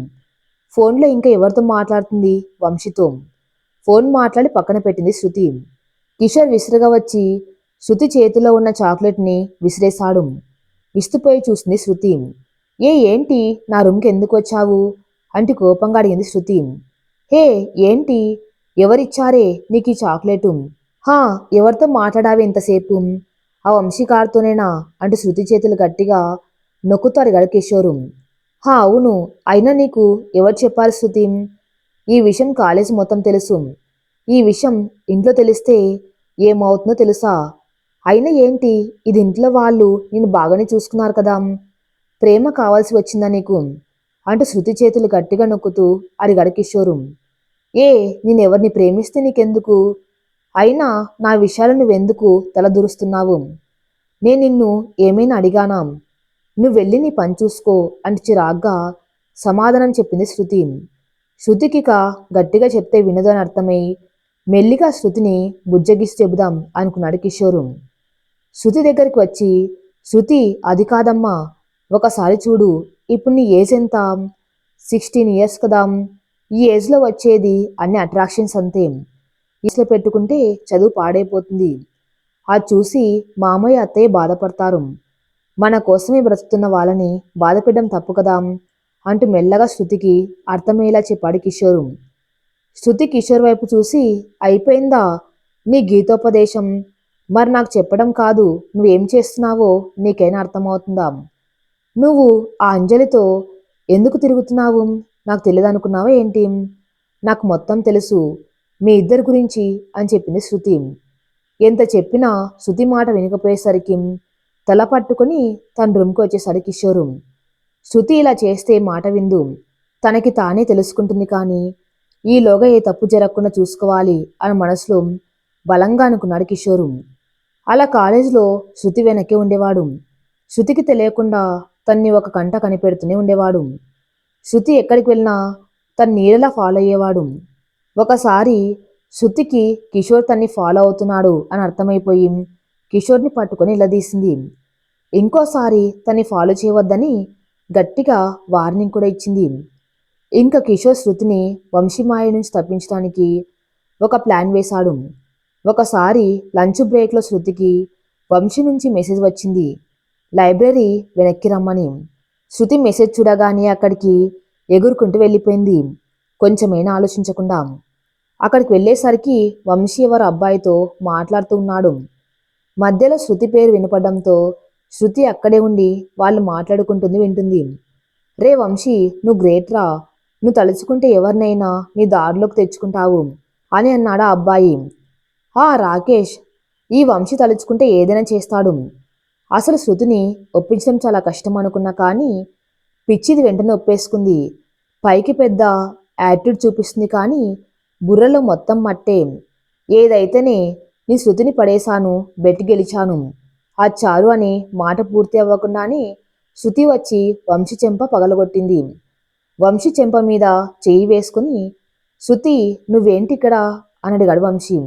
[SPEAKER 1] ఫోన్లో ఇంకా ఎవరితో మాట్లాడుతుంది? వంశీతో. ఫోన్ మాట్లాడి పక్కన పెట్టింది శృతి. కిషోర్ విసురుగా వచ్చి శృతి చేతిలో ఉన్న చాక్లెట్ని విసిరేశాడు. విస్తుపోయి చూసింది శృతి. ఏంటి నా రూమ్కి ఎందుకు వచ్చావు అంటే కోపంగా అడిగింది శృతి. హే ఏంటి, ఎవరిచ్చారే నీకు ఈ చాక్లెటు? హా, ఎవరితో మాట్లాడావే ఇంతసేపు? ఆ వంశీకారుతోనేనా అంటూ శృతి చేతులు గట్టిగా నొక్కుతూ అడిగాడు కిషోరు. హా అవును, అయినా నీకు ఎవరు చెప్పారు శృతి? ఈ విషయం కాలేజ్ మొత్తం తెలుసు. ఈ విషయం ఇంట్లో తెలిస్తే ఏమవుతుందో తెలుసా? అయినా ఏంటి, ఇది ఇంట్లో వాళ్ళు నిన్ను బాగానే చూసుకున్నారు కదా, ప్రేమ కావాల్సి వచ్చిందా నీకు అంటూ శృతి చేతులు గట్టిగా నొక్కుతూ అడిగాడు కిషోరు. నేనెవరిని ప్రేమిస్తే నీకెందుకు? అయినా నా విషయాలు నువ్వెందుకు తలదూరుస్తున్నావు? నేను నిన్ను ఏమైనా అడిగానా? నువ్వు వెళ్ళి నీ పని చూసుకో అంటే చిరాగ్గా సమాధానం చెప్పింది శృతి. శృతికిక గట్టిగా చెప్తే వినదు అని అర్థమై మెల్లిగా శృతిని బుజ్జగిసి చెబుదాం అనుకున్నాడు కిషోరు. శృతి దగ్గరికి వచ్చి, శృతి అది కాదమ్మా, ఒకసారి చూడు, ఇప్పుడు నీ ఏజ్ ఎంత? 16 ఇయర్స్ కదా. ఈ ఏజ్లో వచ్చేది అన్ని అట్రాక్షన్స్ అంతే. ఈస్లో పెట్టుకుంటే చదువు పాడైపోతుంది. అది చూసి మామయ్య అత్తయ్య బాధపడతారు. మన కోసమే బ్రతుకుతున్న వాళ్ళని బాధపెట్టడం తప్పు కదా అంటూ మెల్లగా శృతికి అర్థమయ్యేలా చెప్పాడు కిషోరు. శృతి కిషోర్ వైపు చూసి, అయిపోయిందా నీ గీతోపదేశం? మరి నాకు చెప్పడం కాదు, నువ్వేం చేస్తున్నావో నీకైనా అర్థమవుతుందా? నువ్వు ఆ అంజలితో ఎందుకు తిరుగుతున్నావు? నాకు తెలియదు అనుకున్నావా ఏంటి? నాకు మొత్తం తెలుసు మీ ఇద్దరి గురించి అని చెప్పింది శృతి. ఎంత చెప్పినా శృతి మాట వినకపోయేసరికి తల పట్టుకొని తన రూమ్కి వచ్చేసాడు కిషోరు. శృతి ఇలా చేస్తే మాట విందు, తనకి తానే తెలుసుకుంటుంది, కానీ ఈలోగా ఏ తప్పు జరగకుండా చూసుకోవాలి అని మనసులో బలంగా అనుకున్నాడు కిషోరు. అలా కాలేజీలో శృతి వెనకే ఉండేవాడు. శృతికి తెలియకుండా తన్ని ఒక కంట కనిపెడుతూనే ఉండేవాడు. శృతి ఎక్కడికి వెళ్ళినా తన నీడలా ఫాలో అయ్యేవాడు. ఒకసారి శృతికి కిషోర్ తన్ని ఫాలో అవుతున్నాడు అని అర్థమైపోయి కిషోర్ని పట్టుకొని నిలదీసింది. ఇంకోసారి తన్ని ఫాలో చేయవద్దని గట్టిగా వార్నింగ్ కూడా ఇచ్చింది. ఇంకా కిషోర్ శృతిని వంశీమాయ నుంచి తప్పించడానికి ఒక ప్లాన్ వేశాడు. ఒకసారి లంచ్ బ్రేక్లో శృతికి వంశీ నుంచి మెసేజ్ వచ్చింది, లైబ్రరీ వెనక్కి రమ్మని. శృతి మెసేజ్ చూడగానే అక్కడికి ఎగురుకుంటూ వెళ్ళిపోయింది, కొంచెమైనా ఆలోచించకుండా. అక్కడికి వెళ్ళేసరికి వంశీ ఎవరు అబ్బాయితో మాట్లాడుతూ ఉన్నాడు. మధ్యలో శృతి పేరు వినపడంతో శృతి అక్కడే ఉండి వాళ్ళు మాట్లాడుకుంటుంది వింటుంది. రే వంశీ, నువ్వు గ్రేట్ రా, నువ్వు తలుచుకుంటే ఎవరినైనా నీ దారిలోకి తెచ్చుకుంటావు అని అన్నాడు ఆ అబ్బాయి. రాకేష్, ఈ వంశీ తలుచుకుంటే ఏదైనా చేస్తాడు. అసలు శృతిని ఒప్పించడం చాలా కష్టం అనుకున్నా, కానీ పిచ్చిది వెంటనే ఒప్పేసుకుంది. పైకి పెద్ద యాటిట్యూడ్ చూపిస్తుంది, కానీ బుర్రలో మొత్తం మట్టే. ఏదైతేనే నీ శృతిని పడేశాను, బెట్టి గెలిచాను, అది చాలు అని మాట పూర్తి అవ్వకుండానే శృతి వచ్చి వంశీ చెంప పగలగొట్టింది. వంశీ చెంప మీద చెయ్యి వేసుకుని, శృతి నువ్వేంటి ఇక్కడ అని అడిగాడు వంశీ.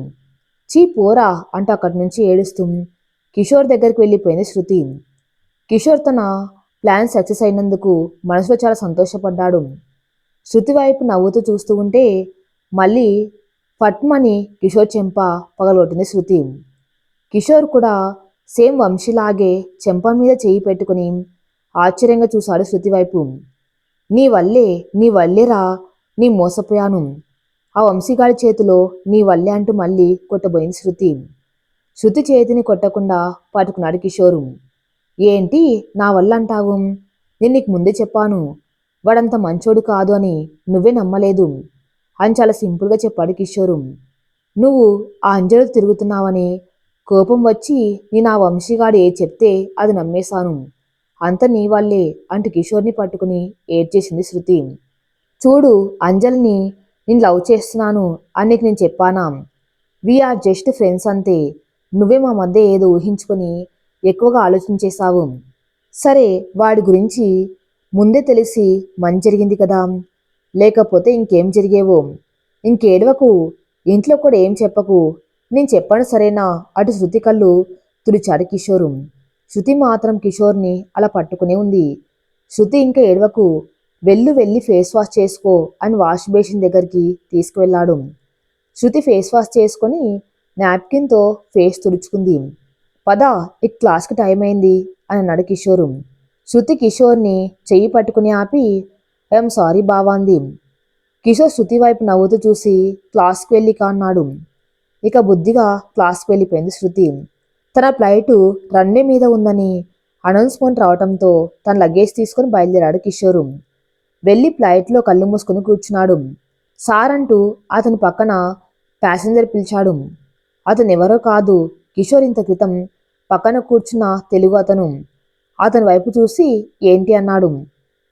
[SPEAKER 1] చీ పోరా అంటూ అక్కడి నుంచి ఏడుస్తూ కిషోర్ దగ్గరికి వెళ్ళిపోయింది శృతి. కిషోర్ తన ప్లాన్ సక్సెస్ అయినందుకు మనసులో చాలా సంతోషపడ్డాడు. శృతి వైపు నవ్వుతూ చూస్తూ ఉంటే మళ్ళీ ఫట్మని కిషోర్ చెంప పగలగొట్టింది శృతి. కిషోర్ కూడా సేమ్ వంశీలాగే చెంప మీద చేయి పెట్టుకుని ఆశ్చర్యంగా చూశాడు శృతి వైపు. నీ వల్లేరా నీ మోసపోయాను. ఆ వంశీగాడి చేతిలో నీ వల్లే అంటూ మళ్ళీ కొట్టబోయింది శృతి. శృతి చేతిని కొట్టకుండా పట్టుకున్నాడు కిషోరు. ఏంటి నా వల్ల అంటావు? నేను నీకు ముందే చెప్పాను, వాడంత మంచోడు కాదు అని. నువ్వే నమ్మలేదు అని చాలా సింపుల్గా చెప్పాడు కిషోరు. నువ్వు ఆ అంజలితో తిరుగుతున్నావని కోపం వచ్చి నేను ఆ వంశీగాడు ఏ చెప్తే అది నమ్మేశాను. అంత నీ వల్లే అంటూ కిషోర్ని పట్టుకుని ఏడ్చేసింది శృతి. చూడు అంజలిని నేను లవ్ చేస్తున్నాను అని నీకు నేను చెప్పానా? వీఆర్ జస్ట్ ఫ్రెండ్స్ అంతే. నువ్వే మా మధ్య ఏదో ఊహించుకొని ఎక్కువగా ఆలోచించేశావు. సరే వాడి గురించి ముందే తెలిసి మంచి జరిగింది కదా, లేకపోతే ఇంకేం జరిగేవో. ఇంకేడవకు, ఇంట్లో కూడా ఏం చెప్పకు, నేను చెప్పాను సరేనా? అటు శృతి కళ్ళు తుడిచాడు కిషోరు. శృతి మాత్రం కిషోర్ని అలా పట్టుకునే ఉంది. శృతి ఇంకా ఏడవకు, వెళ్ళి ఫేస్ వాష్ చేసుకో అని వాష్ బేసిన్ దగ్గరికి తీసుకువెళ్ళాడు. శృతి ఫేస్ వాష్ చేసుకొని నాప్కిన్తో ఫేస్ తుడుచుకుంది. పద, ఈ క్లాస్కి టైం అయింది అని అన్నాడు కిషోరు. శృతి కిషోర్ని చెయ్యి పట్టుకుని ఆపి ఐఎమ్ సారీ బావా అంది. కిషోర్ శృతి వైపు నవ్వుతూ చూసి క్లాస్కి వెళ్ళి అన్నాడు. ఇక బుద్ధిగా క్లాస్కి వెళ్ళిపోయింది శృతి. తన ఫ్లైటు రన్వే మీద ఉందని అనౌన్స్మెంట్ రావడంతో తన లగేజ్ తీసుకుని బయలుదేరాడు కిషోరు. వెళ్ళి ఫ్లైట్లో కళ్ళు మూసుకుని కూర్చున్నాడు. సార్ అంటూ అతని పక్కన ప్యాసింజర్ పిలిచాడు. అతను ఎవరో కాదు, కిషోర్ ఇంత క్రితం పక్కన కూర్చున్న తెలుగు అతను. అతని వైపు చూసి ఏంటి అన్నాడు.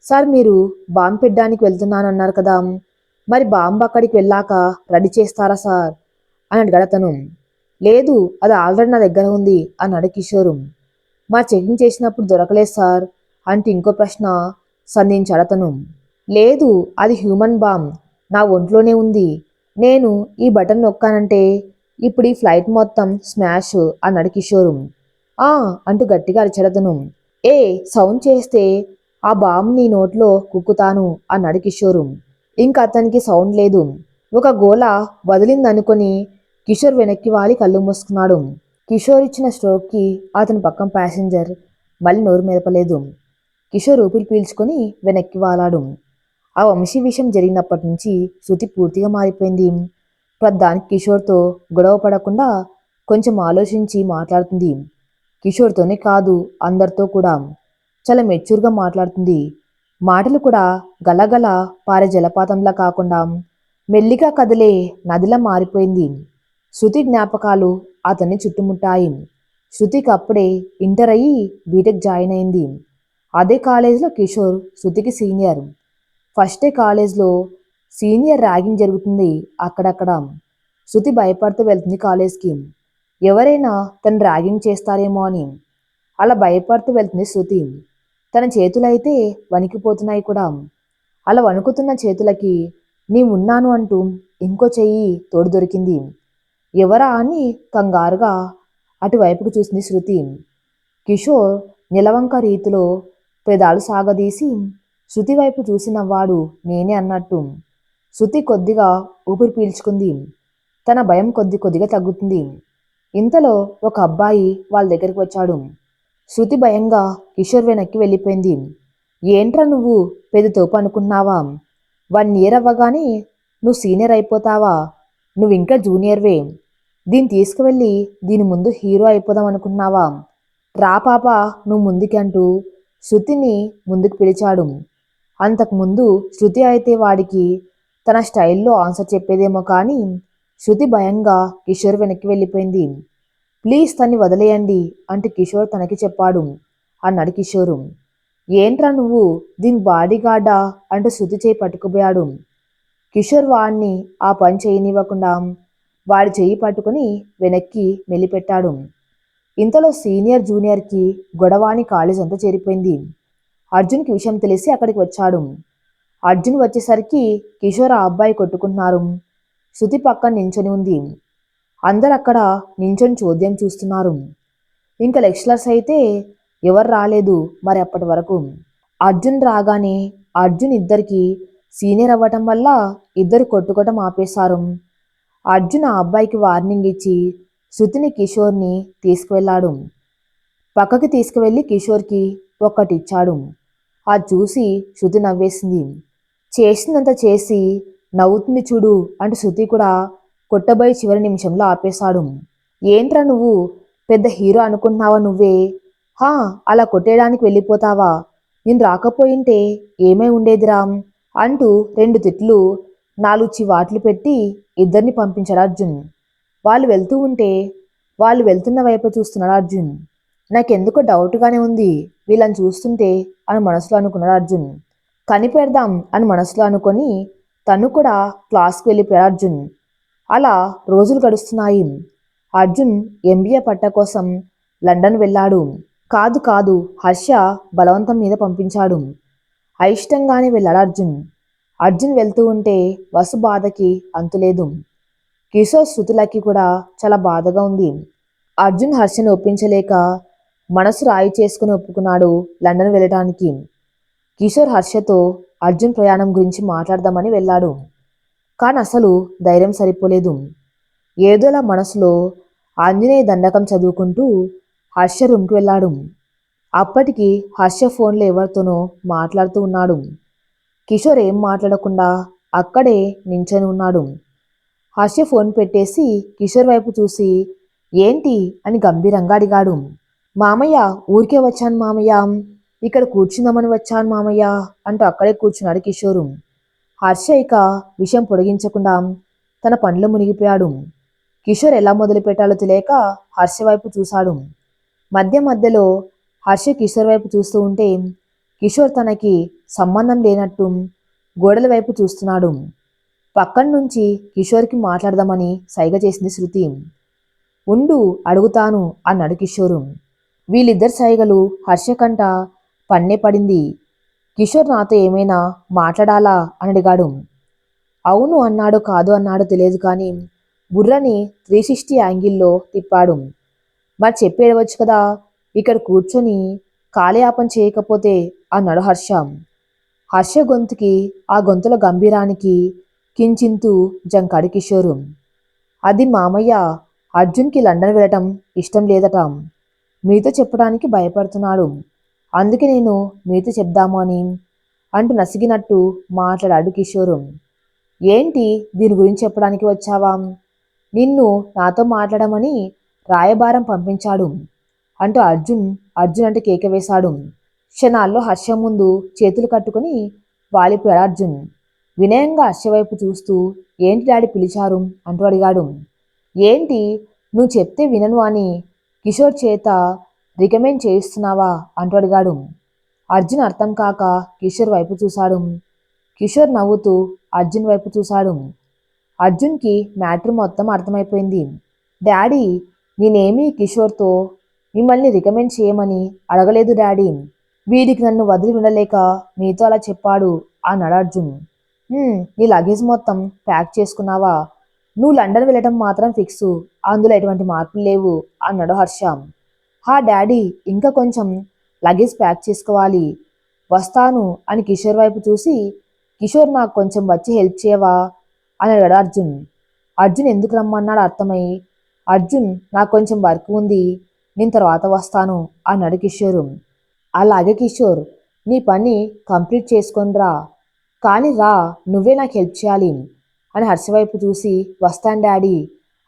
[SPEAKER 1] సార్ మీరు బాంబు పెట్టడానికి వెళ్తున్నానన్నారు కదా, మరి బాంబు అక్కడికి వెళ్ళాక రెడీ చేస్తారా సార్ అని అడిగాడు అతను. లేదు, అది ఆల్రెడీ నా దగ్గర ఉంది అన్నాడు కిషోరు. మరి చెకింగ్ చేసినప్పుడు దొరకలేదు సార్ అంటే ఇంకో ప్రశ్న సంధించాడు అతను. లేదు, అది హ్యూమన్ బాంబ్ నా ఒంట్లోనే ఉంది. నేను ఈ బటన్ నొక్కానంటే ఇప్పుడు ఈ ఫ్లైట్ మొత్తం స్మాష్ అన్నాడు కిషోరు. ఆ అంటూ గట్టిగా అరిచాడు అతను. ఏ సౌండ్ చేస్తే ఆ బాంబు నీ నోట్లో కుక్కుతాను అన్నాడు కిషోరు. ఇంక అతనికి సౌండ్ లేదు. ఒక గోల వదిలిందనుకొని కిషోర్ వెనక్కి వాలి కళ్ళు మూసుకున్నాడు. కిషోర్ ఇచ్చిన స్ట్రోక్కి అతని పక్కన ప్యాసింజర్ మళ్ళీ నోరు మెదపలేదు. కిషోర్ ఊపిరి పీల్చుకొని వెనక్కి వాలాడు. ఆ వంశీ విషయం జరిగినప్పటి నుంచి శృతి పూర్తిగా మారిపోయింది. ప్రధానికి కిషోర్తో గొడవ పడకుండా కొంచెం ఆలోచించి మాట్లాడుతుంది. కిషోర్తోనే కాదు, అందరితో కూడా చాలా మెచ్యూర్గా మాట్లాడుతుంది. మాటలు కూడా గలగల పారే జలపాతంలా కాకుండా మెల్లిగా కదిలే నదిలా మారిపోయింది. శృతి జ్ఞాపకాలు అతన్ని చుట్టుముట్టాయి. శృతికి అప్పుడే ఇంటర్ అయ్యి బీటెక్ జాయిన్ అయింది. అదే కాలేజీలో కిషోర్ శృతికి సీనియర్. ఫస్ట్ డే కాలేజ్లో సీనియర్ ర్యాగింగ్ జరుగుతుంది అక్కడక్కడ. శృతి భయపడుతూ వెళ్తుంది కాలేజ్కి, ఎవరైనా తను ర్యాగింగ్ చేస్తారేమో అని. అలా భయపడుతూ వెళ్తుంది శృతి. తన చేతులైతే వణికిపోతున్నాయి కూడా. అలా వణుకుతున్న చేతులకి నీ ఉన్నాను అంటూ ఇంకో చెయ్యి తోడు దొరికింది. ఎవరా అని కంగారుగా అటువైపుకు చూసింది శృతి. కిషోర్ నిలవంక రీతిలో పెదాలు సాగదీసి శృతి వైపు చూసి నవ్వాడు, నేనే అన్నట్టు. శృతి కొద్దిగా ఊపిరి పీల్చుకుంది. తన భయం కొద్దిగా తగ్గుతుంది. ఇంతలో ఒక అబ్బాయి వాళ్ళ దగ్గరికి వచ్చాడు. శృతి భయంగా కిషోర్ వెనక్కి వెళ్ళిపోయింది. ఏంట్రా నువ్వు పెద్ద తోపు అనుకున్నావా? 1 ఇయర్ అవ్వగానే నువ్వు సీనియర్ అయిపోతావా? నువ్వు ఇంకా జూనియర్వే. దీన్ని తీసుకువెళ్ళి దీని ముందు హీరో అయిపోదాం అనుకున్నావా? రా పాప నువ్వు ముందుకి అంటూ శృతిని ముందుకు పిలిచాడు. అంతకుముందు శృతి అయితే వాడికి తన స్టైల్లో ఆన్సర్ చెప్పేదేమో కానీ శృతి భయంగా కిషోర్ వెనక్కి వెళ్ళిపోయింది. ప్లీజ్ తన్ని వదిలేయండి అంటూ కిషోర్ తనకి చెప్పాడు అన్నాడు కిషోరు. ఏంట్రా నువ్వు దీని బాడీ గార్డా అంటూ శృతి చేయి పట్టుకుపోయాడు. కిషోర్ వాడిని ఆ పని చేయనివ్వకుండా వాడి చెయ్యి పట్టుకుని వెనక్కి మెల్లిపెట్టాడు. ఇంతలో సీనియర్ జూనియర్కి గొడవాని కాలేజ్ అంతా చేరిపోయింది. అర్జున్కి విషయం తెలిసి అక్కడికి వచ్చాడు. అర్జున్ వచ్చేసరికి కిషోర్ ఆ అబ్బాయి కొట్టుకుంటున్నారు. శృతి పక్కన నించొని ఉంది. అందరు అక్కడ నించొని చోద్యం చూస్తున్నారు. ఇంకా లెక్చరర్స్ అయితే ఎవరు రాలేదు మరి అప్పటి వరకు. అర్జున్ రాగానే అర్జున్ ఇద్దరికి సీనియర్ అవ్వటం వల్ల ఇద్దరు కొట్టుకోవటం ఆపేశారు. అర్జున్ ఆ అబ్బాయికి వార్నింగ్ ఇచ్చి శృతిని కిషోర్ని తీసుకువెళ్ళాడు. పక్కకి తీసుకువెళ్ళి కిషోర్కి ఒక్కటిచ్చాడు. అది చూసి శృతి నవ్వేసింది. చేసిందంత చేసి నవ్వుతుంది చూడు అంటూ శృతి కూడా కొట్టబోయి చివరి నిమిషంలో ఆపేశాడు. ఏంట్రా నువ్వు పెద్ద హీరో అనుకుంటున్నావా నువ్వే? హా, అలా కొట్టేయడానికి వెళ్ళిపోతావా? నేను రాకపోయింటే ఏమై ఉండేదిరా అంటూ 2 తిట్లు 4 చివాట్లు పెట్టి ఇద్దరిని పంపించాడు అర్జున్. వాళ్ళు వెళ్తున్న వైపు చూస్తున్నాడు అర్జున్. నాకెందుకో డౌట్గానే ఉంది వీళ్ళని చూస్తుంటే అని మనసులో అనుకున్నాడు అర్జున్. కనిపెడదాం అని మనసులో అనుకొని తను కూడా క్లాస్కి వెళ్ళిపోయాడు అర్జున్. అలా రోజులు గడుస్తున్నాయి. అర్జున్ ఎంబీఏ పట్ట కోసం లండన్ వెళ్ళాడు. కాదు కాదు హర్ష బలవంతం మీద పంపించాడు. అయిష్టంగానే వెళ్ళాడు అర్జున్. అర్జున్ వెళ్తూ ఉంటే వసు బాధకి అంతులేదు. కిషోర్ శృతులకి కూడా చాలా బాధగా ఉంది. అర్జున్ హర్షని ఒప్పించలేక మనసు రాయి చేసుకుని ఒప్పుకున్నాడు లండన్ వెళ్ళటానికి. కిషోర్ హర్షతో అర్జున్ ప్రయాణం గురించి మాట్లాడదామని వెళ్ళాడు. కానీ అసలు ధైర్యం సరిపోలేదు. ఏదోలా మనసులో ఆంజనేయ దండకం చదువుకుంటూ హర్ష రూమ్కి వెళ్ళాడు. అప్పటికి హర్ష ఫోన్లో ఎవరితోనో మాట్లాడుతూ ఉన్నాడు. కిషోర్ ఏం మాట్లాడకుండా అక్కడే నించొని ఉన్నాడు. హర్ష ఫోన్ పెట్టేసి కిషోర్ వైపు చూసి ఏంటి అని గంభీరంగా అడిగాడు. మామయ్య, ఊరికే వచ్చాను మామయ్య, ఇక్కడ కూర్చుందామని వచ్చాను మామయ్య అంటూ అక్కడే కూర్చున్నాడు కిషోరు. హర్ష ఇక విషయం పొడిగించకుండా తన పనిలో మునిగిపోయాడు. కిషోర్ ఎలా మొదలు పెట్టాలో తెలియక హర్ష వైపు చూశాడు. మధ్య మధ్యలో హర్ష కిషోర్ వైపు చూస్తూ ఉంటే కిషోర్ తనకి సంబంధం లేనట్టు గోడల వైపు చూస్తున్నాడు. పక్కన నుంచి కిషోర్కి మాట్లాడదామని సైగ చేసింది శృతి. ఉండు అడుగుతాను అన్నాడు కిషోరు. వీళ్ళిద్దరి సైగలు హర్ష కంట పన్నే పడింది. కిషోర్ నాతో ఏమైనా మాట్లాడాలా అని అడిగాడు. అవును అన్నాడో కాదు అన్నాడో తెలియదు కానీ బుర్రని 360 యాంగిల్లో తిప్పాడు. మరి చెప్పేయవచ్చు కదా, ఇక్కడ కూర్చొని కాలయాపన చేయకపోతే అన్నాడు హర్ష. హర్ష గొంతుకి ఆ గొంతుల గంభీరానికి కించింతు జంకాడు కిషోరు. అది మామయ్య, అర్జున్కి లండన్ వెళ్ళటం ఇష్టం లేదట. మీతో చెప్పడానికి భయపడుతున్నాడు. అందుకే నేను మీతో చెప్దాము అని అంటూ నసిగినట్టు మాట్లాడాడు కిషోరు. ఏంటి దీని గురించి చెప్పడానికి వచ్చావా? నిన్ను నాతో మాట్లాడమని రాయబారం పంపించాడు అంటూ అర్జున్ అంటే కేక వేశాడు. క్షణాల్లో హర్ష ముందు చేతులు కట్టుకుని వాలిపోయాడు అర్జున్. వినయంగా హర్ష వైపు చూస్తూ ఏంటి డాడీ పిలిచారు అంటూ అడిగాడు. ఏంటి నువ్వు చెప్తే వినను అని కిషోర్ చేత రికమెండ్ చేయిస్తున్నావా అంటూ అడిగాడు. అర్జున్ అర్థం కాక కిషోర్ వైపు చూశాడు. కిషోర్ నవ్వుతూ అర్జున్ వైపు చూశాడు. అర్జున్కి మ్యాటర్ మొత్తం అర్థమైపోయింది. డాడీ, నేనేమీ కిషోర్తో మిమ్మల్ని రికమెండ్ చేయమని అడగలేదు డాడీ. వీడికి నన్ను వదిలి ఉండలేక మీతో అలా చెప్పాడు అన్నాడు అర్జున్. నీ లగేజ్ మొత్తం ప్యాక్ చేసుకున్నావా? నువ్వు లండన్ వెళ్ళటం మాత్రం ఫిక్సు, అందులో ఎటువంటి మార్పులు లేవు అన్నాడు హర్ష. హా డాడీ, ఇంకా కొంచెం లగేజ్ ప్యాక్ చేసుకోవాలి, వస్తాను అని కిషోర్ వైపు చూసి కిషోర్ నాకు కొంచెం వచ్చి హెల్ప్ చేయవా అని అడిగాడు అర్జున్. అర్జున్ ఎందుకు రమ్మన్నాడు అర్థమై అర్జున్ నాకు కొంచెం వర్క్ ఉంది, నేను తర్వాత వస్తాను అన్నాడు కిషోరు. అలాగే కిషోర్, నీ పని కంప్లీట్ చేసుకొనిరా, కానీ రా, నువ్వే నాకు హెల్ప్ చేయాలి అని హర్ష వైపు చూసి వస్తాను డాడీ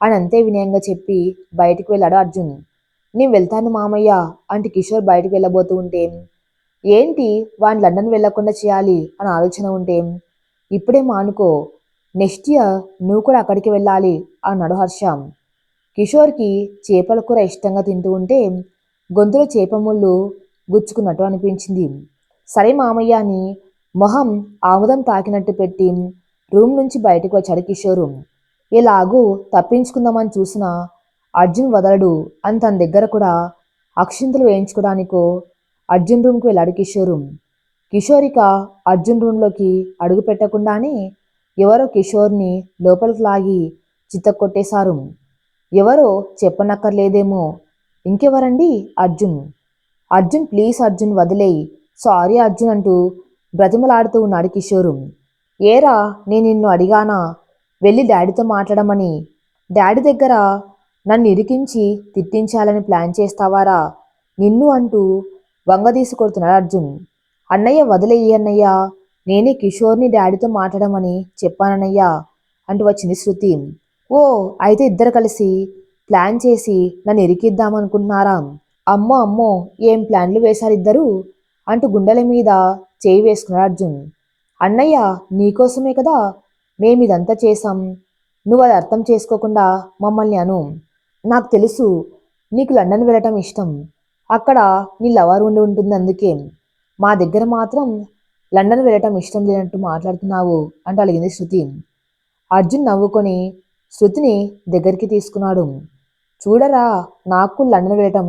[SPEAKER 1] అని అంతే వినయంగా చెప్పి బయటికి వెళ్ళాడు అర్జున్. నేను వెళ్తాను మామయ్య అంటే కిషోర్ బయటికి వెళ్ళబోతూ ఉంటే ఏంటి వాడిని లండన్ వెళ్లకుండా చేయాలి అని ఆలోచన ఉంటే ఇప్పుడే మానుకో, నెక్స్ట్ ఇయర్ నువ్వు కూడా అక్కడికి వెళ్ళాలి అన్నాడు హర్ష. కిషోర్కి చేపల కూర ఇష్టంగా తింటూ ఉంటే గొంతులో చేప ముళ్ళు గుచ్చుకున్నట్టు అనిపించింది. సరే మామయ్య అని మొహం ఆముదం తాకినట్టు పెట్టి రూమ్ నుంచి బయటకు వచ్చాడు కిషోరు. ఎలాగూ తప్పించుకుందామని చూసిన అర్జున్ వదలడు అని తన దగ్గర కూడా అక్షింతలు వేయించుకోవడానికో అర్జున్ రూమ్కి వెళ్ళాడు కిషోరు. కిషోరిక అర్జున్ రూమ్లోకి అడుగు పెట్టకుండానే ఎవరో కిషోర్ని లోపలికి లాగి చిత్తకొట్టేశారు. ఎవరో చెప్పనక్కర్లేదేమో, ఇంకెవరండి? అర్జున్. అర్జున్ ప్లీజ్ అర్జున్ వదిలేయ్, సారీ అర్జున్ అంటూ బ్రతిమలాడుతూ ఉన్నాడు కిషోరు. ఏరా నేను నిన్ను అడిగానా వెళ్ళి డాడీతో మాట్లాడమని? డాడీ దగ్గర నన్ను ఇరికించి తిట్టించాలని ప్లాన్ చేస్తావారా నిన్ను అంటూ వంగదీసి కొడుతున్నాడు అర్జున్. అన్నయ్య వదిలేయి అన్నయ్య, నేనే కిషోర్ని డాడీతో మాట్లాడమని చెప్పానన్నయ్యా అంటూ వచ్చింది శృతి. ఓ అయితే ఇద్దరు కలిసి ప్లాన్ చేసి నన్ను ఇరికిద్దామనుకుంటున్నారా? అమ్మో అమ్మో ఏం ప్లాన్లు వేశారు ఇద్దరు అంటూ గుండెల మీద చేయి వేసుకున్నాడు అర్జున్. అన్నయ్య నీకోసమే కదా మేమిదంతా చేశాం, నువ్వు అది అర్థం చేసుకోకుండా మమ్మల్ని అను. నాకు తెలుసు నీకు లండన్ వెళ్ళటం ఇష్టం, అక్కడ నీ లవర్ ఉండి ఉంటుంది అందుకే. మా దగ్గర మాత్రం లండన్ వెళ్ళటం ఇష్టం లేనట్టు మాట్లాడుతున్నావు అంటూ అడిగింది శృతి. అర్జున్ నవ్వుకొని శృతిని దగ్గరికి తీసుకున్నాడు. చూడరా నాకు లండన్ వెళ్ళటం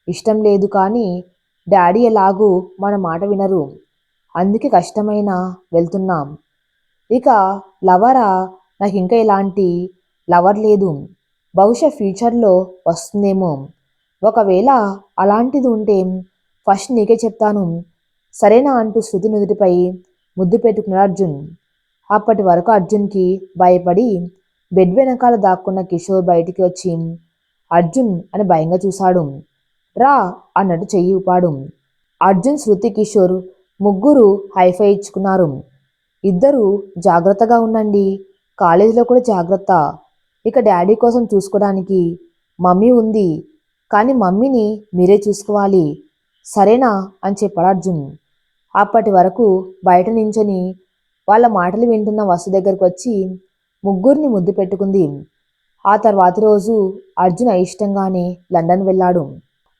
[SPEAKER 1] ఇష్టం లేదు, కానీ డాడీ ఎలాగూ మన మాట వినరు, అందుకే కష్టమైనా వెళ్తున్నాం. ఇక లవరా, నాకు ఇంకా ఎలాంటి లవర్ లేదు, బహుశా ఫ్యూచర్లో వస్తుందేమో. ఒకవేళ అలాంటిది ఉంటే ఫస్ట్ నీకే చెప్తాను సరేనా అంటూ శృతి నుదుటిపై ముద్దు పెట్టుకున్నాడు అర్జున్. అప్పటి వరకు అర్జున్కి భయపడి బెడ్ వెనకాల దాక్కున్న కిషోర్ బయటికి వచ్చి అర్జున్ అని భయంగా చూశాడు. రా అన్నట్టు చెయ్యి ఊపాడు. అర్జున్, శృతి, కిషోర్ ముగ్గురు హైఫై ఇచ్చుకున్నారు. ఇద్దరు జాగ్రత్తగా ఉండండి, కాలేజీలో కూడా జాగ్రత్త, ఇక డాడీ కోసం చూసుకోవడానికి మమ్మీ ఉంది, కానీ మమ్మీని మీరే చూసుకోవాలి సరేనా అని చెప్పాడు అర్జున్. అప్పటి వరకు బయట నించొని వాళ్ళ మాటలు వింటున్న వసు దగ్గరకు వచ్చి ముగ్గురిని ముద్దు పెట్టుకుంది. ఆ తర్వాతి రోజు అర్జున్ అయిష్టంగానే లండన్ వెళ్ళాడు.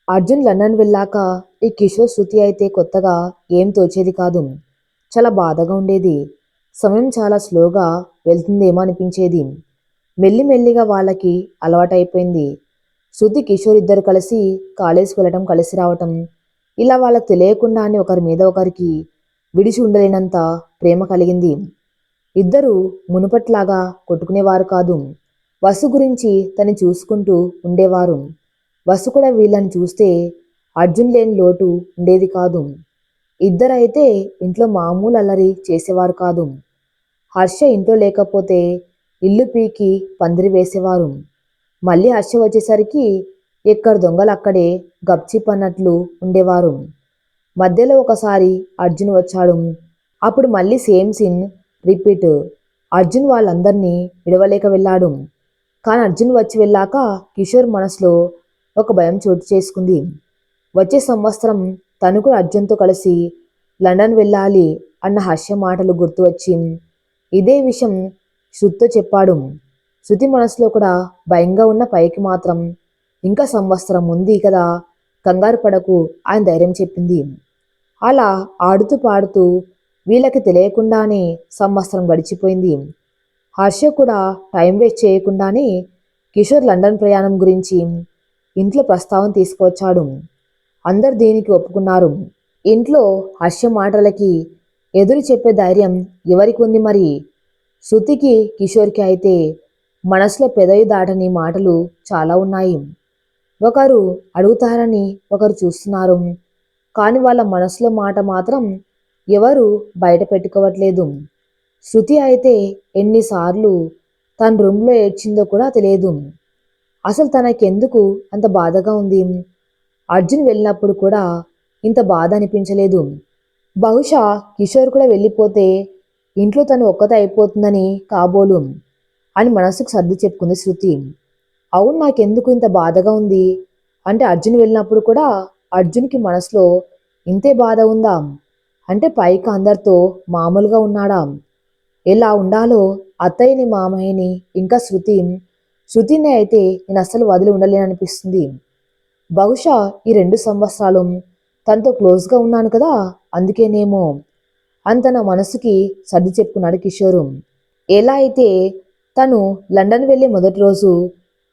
[SPEAKER 1] అర్జున్ లండన్ వెళ్ళాక ఈ కిషోర్, శృతి అయితే కొత్తగా ఏం తోచేది కాదు. చాలా బాధగా ఉండేది. సమయం చాలా స్లోగా వెళ్తుందేమో అనిపించేది. మెల్లిమెల్లిగా వాళ్ళకి అలవాటైపోయింది. శృతి, కిషోర్ ఇద్దరు కలిసి కాలేజ్కి వెళ్ళటం, కలిసి రావటం, ఇలా వాళ్ళకి తెలియకుండానే ఒకరి మీద ఒకరికి విడిచి ఉండలేనంత ప్రేమ కలిగింది. ఇద్దరు మునుపట్లాగా కొట్టుకునేవారు కాదు. వసు గురించి తను చూసుకుంటూ ఉండేవారు. వసు కూడా వీళ్ళని చూస్తే అర్జున్ లేని లోటు ఉండేది కాదు. ఇద్దరైతే ఇంట్లో మామూలు అల్లరి చేసేవారు కాదు. హర్ష ఇంట్లో లేకపోతే ఇల్లు పీకి పందిరి వేసేవారు. మళ్ళీ హర్ష వచ్చేసరికి ఎక్కడ దొంగలు అక్కడే గప్చిప్ అన్నట్లు ఉండేవారు. మధ్యలో ఒకసారి అర్జున్ వచ్చాడు. అప్పుడు మళ్ళీ సేమ్ సీన్ రిపీట్. అర్జున్ వాళ్ళందరినీ విడవలేక వెళ్ళాడు. కానీ అర్జున్ వచ్చి వెళ్ళాక కిషోర్ మనసులో ఒక భయం చోటు చేసుకుంది. వచ్చే సంవత్సరం తను కూడా అర్జున్తో కలిసి లండన్ వెళ్ళాలి అన్న హర్ష మాటలు గుర్తు వచ్చి ఇదే విషయం శృతితో చెప్పాడు. శృతి మనసులో కూడా భయంగా ఉన్న పైకి మాత్రం ఇంకా సంవత్సరం ఉంది కదా, కంగారు పడకు ఆయన ధైర్యం చెప్పింది. అలా ఆడుతూ పాడుతూ వీళ్ళకి తెలియకుండానే సంవత్సరం గడిచిపోయింది. హర్ష కూడా టైం వేస్ట్ చేయకుండానే కిషోర్ లండన్ ప్రయాణం గురించి ఇంట్లో ప్రస్తావన తీసుకువచ్చాడు. అందరు దీనికి ఒప్పుకున్నారు. ఇంట్లో హర్ష మాటలకి ఎదురు చెప్పే ధైర్యం ఎవరికి ఉంది మరి? శృతికి, కిషోర్కి అయితే మనసులో పెదవి దాటని మాటలు చాలా ఉన్నాయి. ఒకరు అడుగుతారని ఒకరు చూస్తున్నారు, కానీ వాళ్ళ మనసులో మాట మాత్రం ఎవరు బయట పెట్టుకోవట్లేదు. శృతి అయితే ఎన్నిసార్లు తన రూమ్లో ఏడ్చిందో కూడా తెలియదు. అసలు తనకెందుకు అంత బాధగా ఉంది? అర్జున్ వెళ్ళినప్పుడు కూడా ఇంత బాధ అనిపించలేదు. బహుశా కిషోర్ కూడా వెళ్ళిపోతే ఇంట్లో తను ఒక్కతే అయిపోతుందని కాబోలు అని మనసుకు సర్ది చెప్పుకుంది శృతి. అవును, నాకెందుకు ఇంత బాధగా ఉంది అంటే అర్జున్ వెళ్ళినప్పుడు కూడా అర్జున్కి మనసులో ఇంతే బాధ ఉందా? అంటే పైకి అందరితో మామూలుగా ఉన్నాడా? ఎలా ఉండాలో అత్తయ్యని, మామయ్యని, ఇంకా శృతిని అయితే నేను అస్సలు వదిలి ఉండలేననిపిస్తుంది. బహుశా ఈ 2 సంవత్సరాలు తనతో క్లోజ్గా ఉన్నాను కదా, అందుకేనేమో అని తన మనసుకి సర్ది చెప్పుకున్నాడు కిషోరు. ఎలా అయితే తను లండన్ వెళ్ళే మొదటి రోజు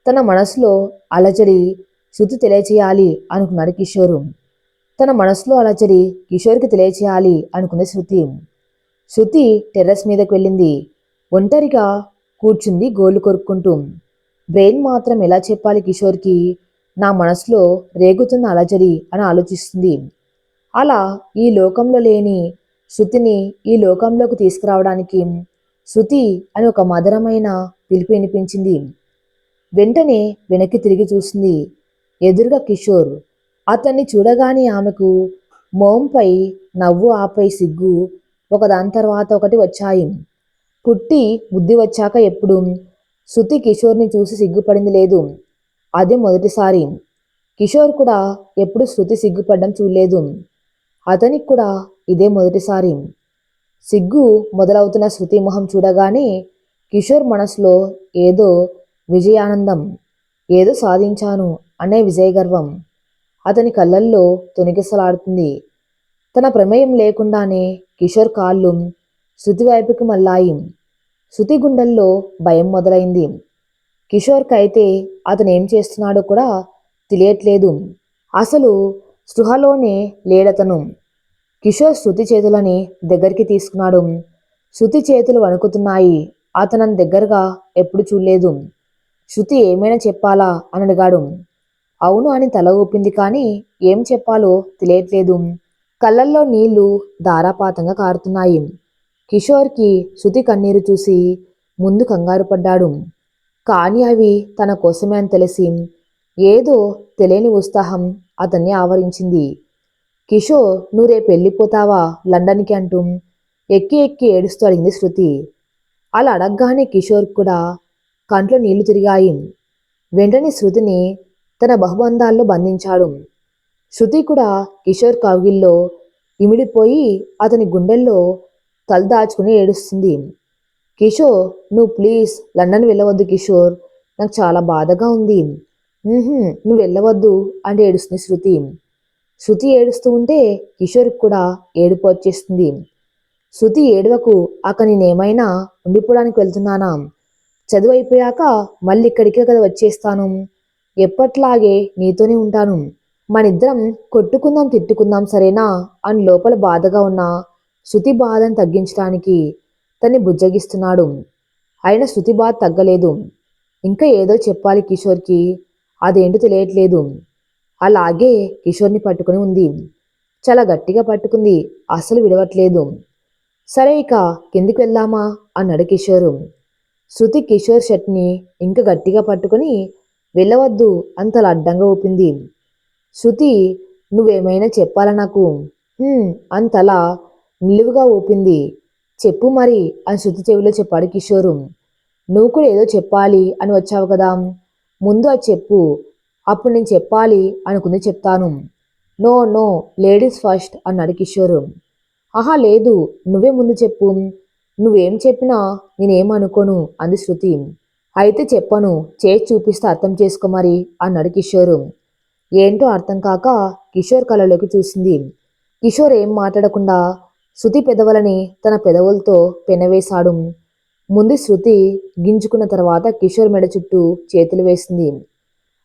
[SPEAKER 1] తన మనసులో అలజడి శృతి తెలియచేయాలి అనుకున్నాడు కిషోరు. తన మనసులో అలజడి కిషోర్కి తెలియచేయాలి అనుకుంది శృతి. శృతి టెర్రస్ మీదకి వెళ్ళింది. ఒంటరిగా కూర్చుంది గోళ్ళు కొరుక్కుంటూ. బ్రెయిన్ మాత్రం ఎలా చెప్పాలి కిషోర్కి నా మనసులో రేగుతున్న అలజడి అని ఆలోచిస్తుంది. అలా ఈ లోకంలో లేని శృతిని ఈ లోకంలోకి తీసుకురావడానికి శృతి అని ఒక మధురమైన పిలుపు వినిపించింది. వెంటనే వెనక్కి తిరిగి చూసింది. ఎదురుగా కిషోర్. అతన్ని చూడగానే ఆమెకు మొహంపై నవ్వు ఆపై సిగ్గు ఒకదాని తర్వాత ఒకటి వచ్చాయి. పుట్టి బుద్ధి వచ్చాక ఎప్పుడు శృతి కిషోర్ని చూసి సిగ్గుపడింది లేదు. అదే మొదటిసారి. కిషోర్ కూడా ఎప్పుడు శృతి సిగ్గుపడ్డం చూడలేదు. అతనికి కూడా ఇదే మొదటిసారి. సిగ్గు మొదలవుతున్న శృతి మొహం చూడగానే కిషోర్ మనసులో ఏదో విజయానందం, ఏదో సాధించాను అనే విజయగర్వం అతని కళ్ళల్లో తొణికిసలాడుతుంది. తన ప్రమేయం లేకుండానే కిషోర్ కాళ్ళు శృతి వైపుకి మళ్ళాయి. శృతి గుండెల్లో భయం మొదలైంది. కిషోర్కైతే అతను ఏం చేస్తున్నాడో కూడా తెలియట్లేదు. అసలు స్పృహలోనే లేడతను. కిషోర్ శృతి చేతులని దగ్గరికి తీసుకున్నాడు. శృతి చేతులు వణుకుతున్నాయి. అతను దగ్గరగా ఎప్పుడు చూడలేదు. శృతి ఏమైనా చెప్పాలా అని అడిగాడు. అవును అని తల ఊపింది, కానీ ఏం చెప్పాలో తెలియట్లేదు. కళ్ళల్లో నీళ్లు ధారాపాతంగా కారుతున్నాయి. కిషోర్కి శృతి కన్నీరు చూసి ముందు కంగారు పడ్డాడు. కానీ అవి తన కోసమే అని తెలిసి ఏదో తెలియని ఉత్సాహం అతన్ని ఆవరించింది. కిషోర్, నువ్వు రేపు వెళ్ళిపోతావా లండన్కి అంటూ ఎక్కి ఎక్కి ఏడుస్తూ అడిగింది శృతి. అలా అడగగానే కిషోర్ కూడా కంట్లో నీళ్లు తిరిగాయి. వెంటనే శృతిని తన బహుబంధాల్లో బంధించాడు. శృతి కూడా కిషోర్ కౌగిల్లో ఇమిడిపోయి అతని గుండెల్లో తలదాచుకుని ఏడుస్తుంది. కిషోర్, నువ్వు ప్లీజ్ లండన్ వెళ్ళవద్దు కిషోర్, నాకు చాలా బాధగా ఉంది. నువ్వు వెళ్ళవద్దు అంటే ఏడుస్తుంది శృతి. శృతి ఏడుస్తూ ఉంటే కిషోర్కి కూడా ఏడుపు వచ్చేస్తుంది. శృతి, ఏడవకు, అక్క నేనేమైనా ఉండిపోవడానికి వెళ్తున్నానా? చదువు అయిపోయాక మళ్ళీ ఇక్కడికే కదా వచ్చేస్తాను. ఎప్పట్లాగే నీతోనే ఉంటాను. మనిద్దరం కొట్టుకుందాం తిట్టుకుందాం సరేనా అని లోపల బాధగా ఉన్న శృతి బాధను తగ్గించడానికి తన్ని బుజ్జగిస్తున్నాడు. అయినా శృతి బాధ తగ్గలేదు. ఇంకా ఏదో చెప్పాలి కిషోర్కి, అదేంటో తెలియట్లేదు. అలాగే కిషోర్ని పట్టుకుని ఉంది. చాలా గట్టిగా పట్టుకుంది, అసలు విడవట్లేదు. సరే ఇక కిందికి వెళ్దామా అన్నాడు కిషోరు. శృతి కిషోర్ షర్ట్ని ఇంకా గట్టిగా పట్టుకుని వెళ్ళవద్దు అంతలా అడ్డంగా ఊపింది. శృతి, నువ్వేమైనా చెప్పాలా నాకు? అంతలా నిలువుగా ఊపింది. చెప్పు మరి అని శృతి చెవిలో చెప్పాడు కిషోరు. నువ్వు కూడా ఏదో చెప్పాలి అని వచ్చావు కదా, ముందు అది చెప్పు, అప్పుడు నేను చెప్పాలి అనుకుంది చెప్తాను. నో నో, లేడీస్ ఫస్ట్ అన్నాడు కిషోరు. ఆహా లేదు, నువ్వే ముందు చెప్పు, నువ్వేం చెప్పినా నేనేమనుకోను అంది శృతి. అయితే చెప్పను, చేసి చూపిస్తే అర్థం చేసుకో మరి అన్నాడు కిషోరు. ఏంటో అర్థం కాక కిషోర్ కళ్ళలోకి చూసింది. కిషోర్ ఏం మాట్లాడకుండా శృతి పెదవులని తన పెదవులతో పెనవేశాడు. ముందు శృతి గింజుకున్న తర్వాత కిషోర్ మెడ చుట్టూ చేతులు వేసింది.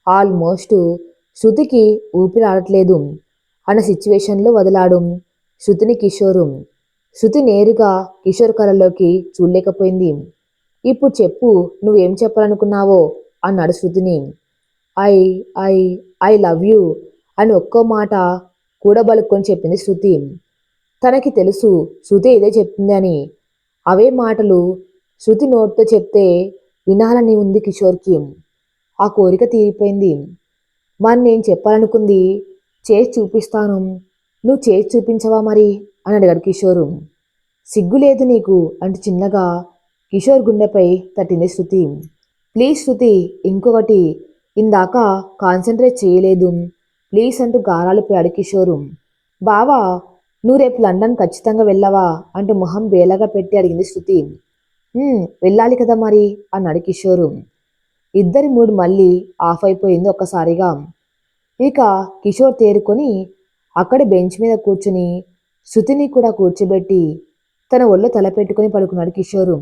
[SPEAKER 1] ఆల్మోస్ట్ శృతికి ఊపిరి ఆడట్లేదు అన్న సిచ్యువేషన్లో వదిలాడు శృతిని కిషోరు. శృతి నేరుగా కిషోర్ కళ్ళలోకి చూడలేకపోయింది. ఇప్పుడు చెప్పు, నువ్వేం చెప్పాలనుకున్నావో అన్నాడు శృతిని. I I I love you అని ఒక్కో మాట కూడబలుక్కొని చెప్పింది శృతి. తనకి తెలుసు శృతి ఇదే చెప్తుంది అని. అవే మాటలు శృతి నోటితో చెప్తే వినాలని ఉంది కిషోర్కి. ఆ కోరిక తీరిపోయింది. మరి నేను చెప్పాలనుకుంది చేసి చూపిస్తాను, నువ్వు చేసి చూపించవా మరి అని అడిగాడు కిషోరు. సిగ్గు లేదు నీకు అంటూ చిన్నగా కిషోర్ గుండెపై తట్టింది శృతి. ప్లీజ్ శృతి, ఇంకొకటి, ఇందాక కాన్సన్ట్రేట్ చేయలేదు, ప్లీజ్ అంటూ గారాలు పోయాడు కిషోరు. బావా, నువ్వు రేపు లండన్ ఖచ్చితంగా వెళ్ళవా అంటూ మొహం బేలగా పెట్టి అడిగింది శృతి. వెళ్ళాలి కదా మరి అన్నాడు కిషోరు. ఇద్దరి మూడు మళ్ళీ ఆఫ్ అయిపోయింది ఒక్కసారిగా. ఇక కిషోర్ తేరుకొని అక్కడి బెంచ్ మీద కూర్చుని శృతిని కూడా కూర్చోబెట్టి తన ఒళ్ళో తల పెట్టుకుని పడుకున్నాడు కిషోరు.